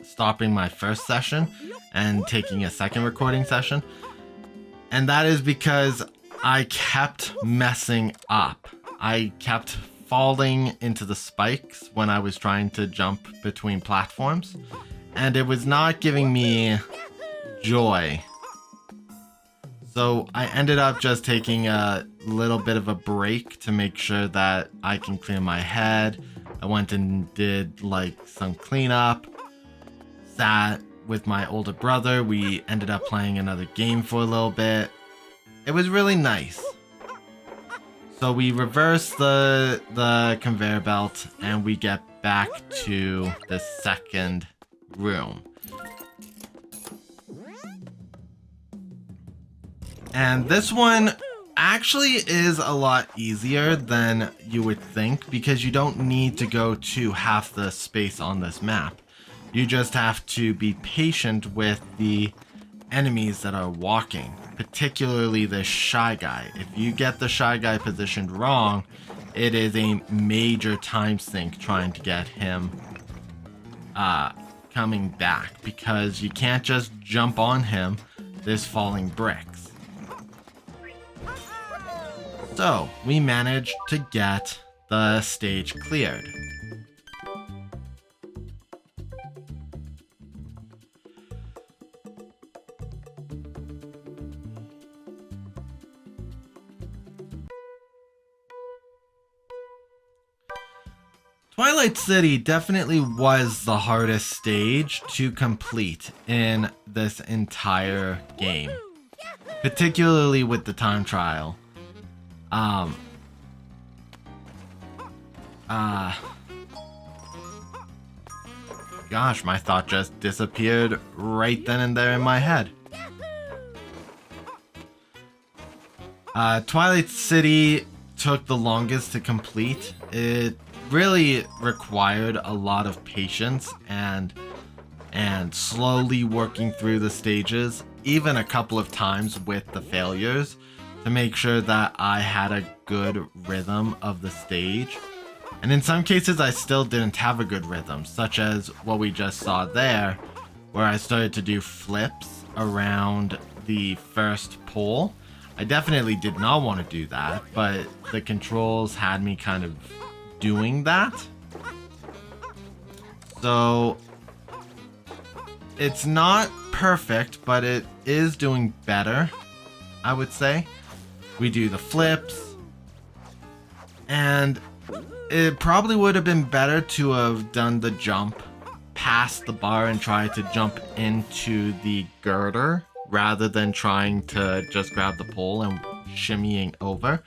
stopping my first session and taking a second recording session. And that is because I kept messing up. I kept falling into the spikes when I was trying to jump between platforms, and it was not giving me joy. So I ended up just taking a little bit of a break to make sure that I can clear my head. I went and did like some cleanup, sat with my older brother. We ended up playing another game for a little bit. It was really nice. So we reverse the conveyor belt and we get back to the second room. And this one actually is a lot easier than you would think because you don't need to go to half the space on this map. You just have to be patient with the enemies that are walking, particularly the Shy Guy. If you get the Shy Guy positioned wrong, it is a major time sink trying to get him coming back because you can't just jump on him. There's falling bricks. So we managed to get the stage cleared. Twilight City definitely was the hardest stage to complete in this entire game, particularly with the time trial. Gosh, my thought just disappeared right then and there in my head. Twilight City took the longest to complete. It really required a lot of patience and slowly working through the stages, even a couple of times with the failures, to make sure that I had a good rhythm of the stage. And in some cases I still didn't have a good rhythm, such as what we just saw there, where I started to do flips around the first pole. I definitely did not want to do that, but the controls had me kind of doing that. So it's not perfect, but it is doing better, I would say. We do the flips, and it probably would have been better to have done the jump past the bar and try to jump into the girder rather than trying to just grab the pole and shimmying over.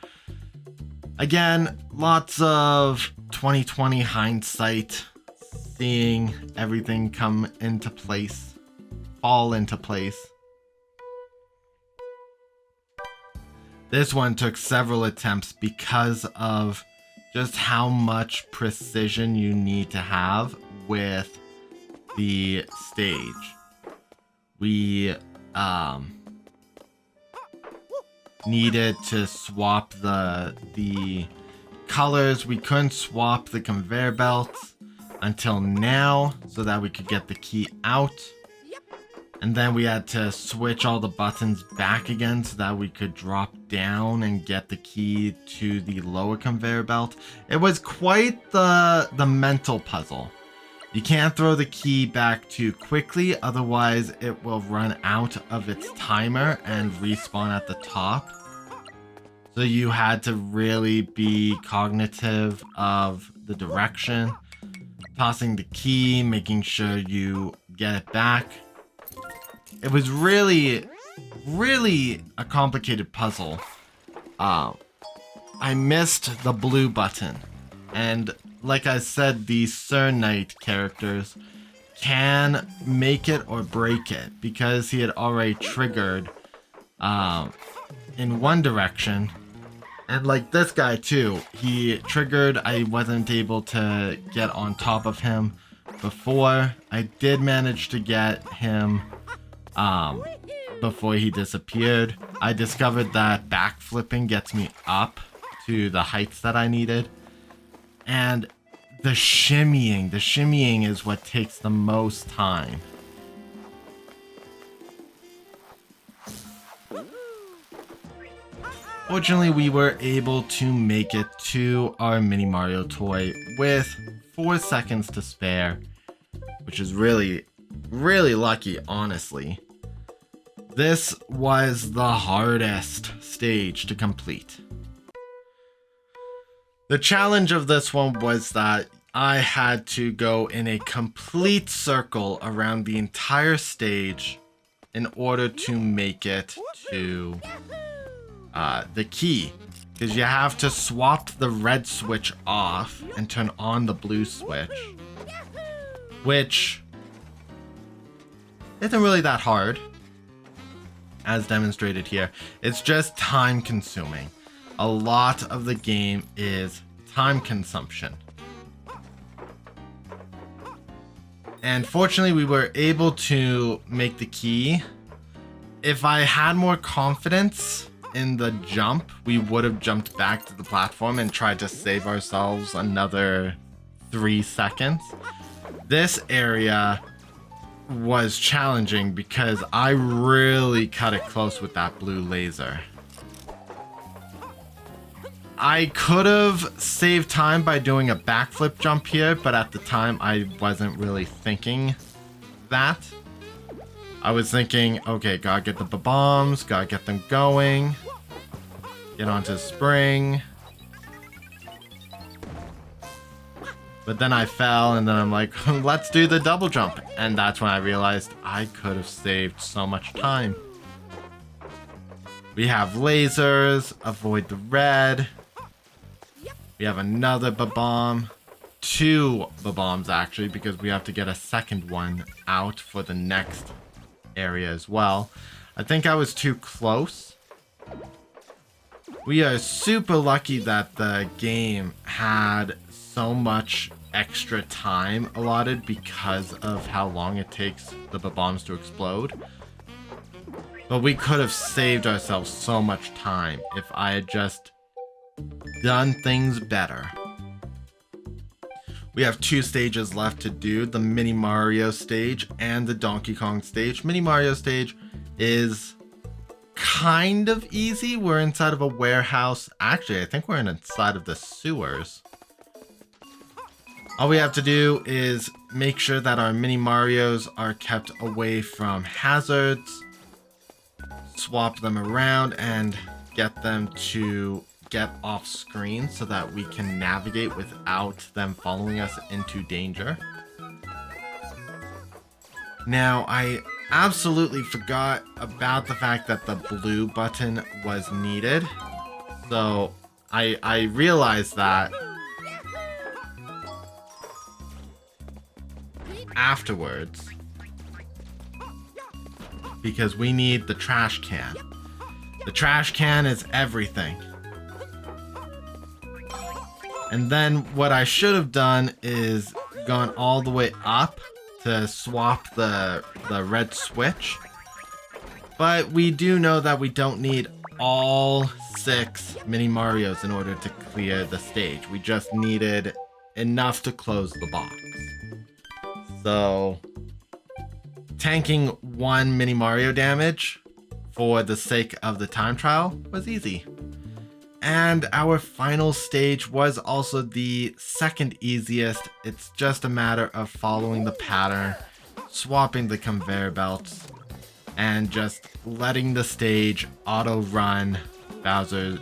Again, lots of 2020 hindsight, seeing everything come into place, fall into place. This one took several attempts because of just how much precision you need to have with the stage. We needed to swap the colors. We couldn't swap the conveyor belts until now so that we could get the key out. And then we had to switch all the buttons back again so that we could drop down and get the key to the lower conveyor belt. It was quite the mental puzzle. You can't throw the key back too quickly, otherwise it will run out of its timer and respawn at the top. So you had to really be cognitive of the direction, tossing the key, making sure you get it back. It was really a complicated puzzle. I missed the blue button, and like I said, the Sir Knight characters can make it or break it because he had already triggered in one direction. And like this guy too, he triggered. I wasn't able to get on top of him before. I did manage to get him before he disappeared. I discovered that backflipping gets me up to the heights that I needed. And the shimmying is what takes the most time. Fortunately, we were able to make it to our Mini Mario toy with 4 seconds to spare, which is really lucky, honestly. This was the hardest stage to complete. The challenge of this one was that I had to go in a complete circle around the entire stage in order to make it to the key. Because you have to swap the red switch off and turn on the blue switch, which isn't really that hard. as demonstrated here. It's just time consuming. A lot of the game is time consumption. And fortunately, we were able to make the key. If I had more confidence in the jump, we would have jumped back to the platform and tried to save ourselves another 3 seconds. This area was challenging because I really cut it close with that blue laser. I could have saved time by doing a backflip jump here, but at the time I wasn't really thinking that. I was thinking, okay, gotta get the bombs, gotta get them going, get onto spring. But then I fell, and then I'm like, let's do the double jump. And that's when I realized I could have saved so much time. We have lasers, avoid the red. We have another bomb. 2 bombs actually, because we have to get a second one out for the next area as well. I think I was too close. We are super lucky that the game had so much extra time allotted because of how long it takes the bombs to explode. But we could have saved ourselves so much time if I had just done things better. We have 2 stages left to do, the Mini Mario stage and the Donkey Kong stage. Mini Mario stage is kind of easy. We're inside of a warehouse. Actually, I think we're inside of the sewers. All we have to do is make sure that our Mini Marios are kept away from hazards, swap them around, and get them to get off screen so that we can navigate without them following us into danger. Now, I absolutely forgot about the fact that the blue button was needed. So I realized that afterwards, because we need the trash can. The trash can is everything. And then what I should have done is gone all the way up to swap the red switch. But we do know that we don't need all 6 Mini Marios in order to clear the stage. We just needed enough to close the box. So tanking 1 Mini Mario damage for the sake of the time trial was easy. And our final stage was also the second easiest. It's just a matter of following the pattern, swapping the conveyor belts, and just letting the stage auto run Bowser's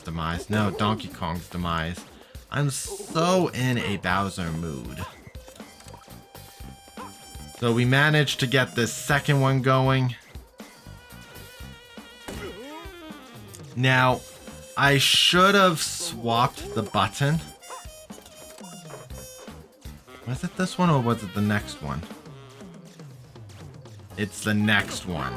demise. No, Donkey Kong's demise. I'm so in a Bowser mood. So we managed to get this second one going. Now, I should have swapped the button. Was it this one or was it the next one? It's the next one.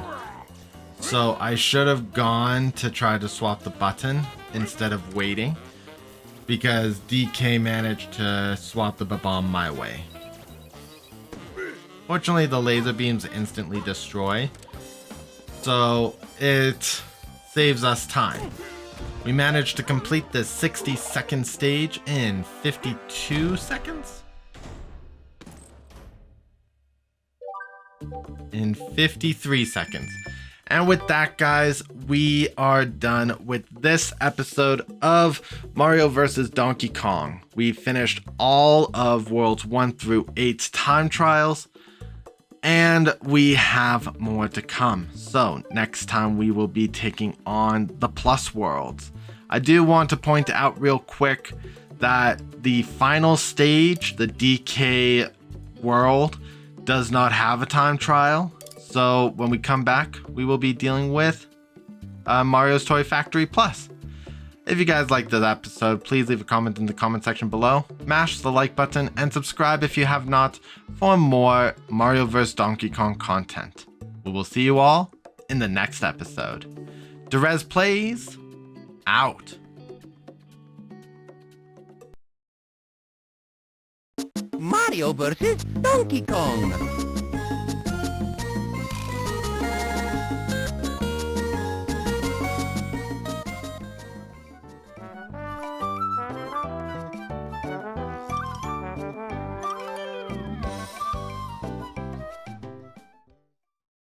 So I should have gone to try to swap the button instead of waiting, because DK managed to swap the bomb my way. Fortunately, the laser beams instantly destroy, so it saves us time. We managed to complete the 60-second stage in 52 seconds? In 53 seconds. And with that, guys, we are done with this episode of Mario vs. Donkey Kong. We finished all of Worlds 1 through 8's time trials, and we have more to come. So next time we will be taking on the Plus Worlds. I do want to point out real quick that the final stage, the DK World, does not have a time trial. So when we come back, we will be dealing with Mario's Toy Factory Plus. If you guys liked this episode, please leave a comment in the comment section below, mash the like button, and subscribe if you have not for more Mario vs. Donkey Kong content. We will see you all in the next episode. Derez Plays, out. Mario vs. Donkey Kong.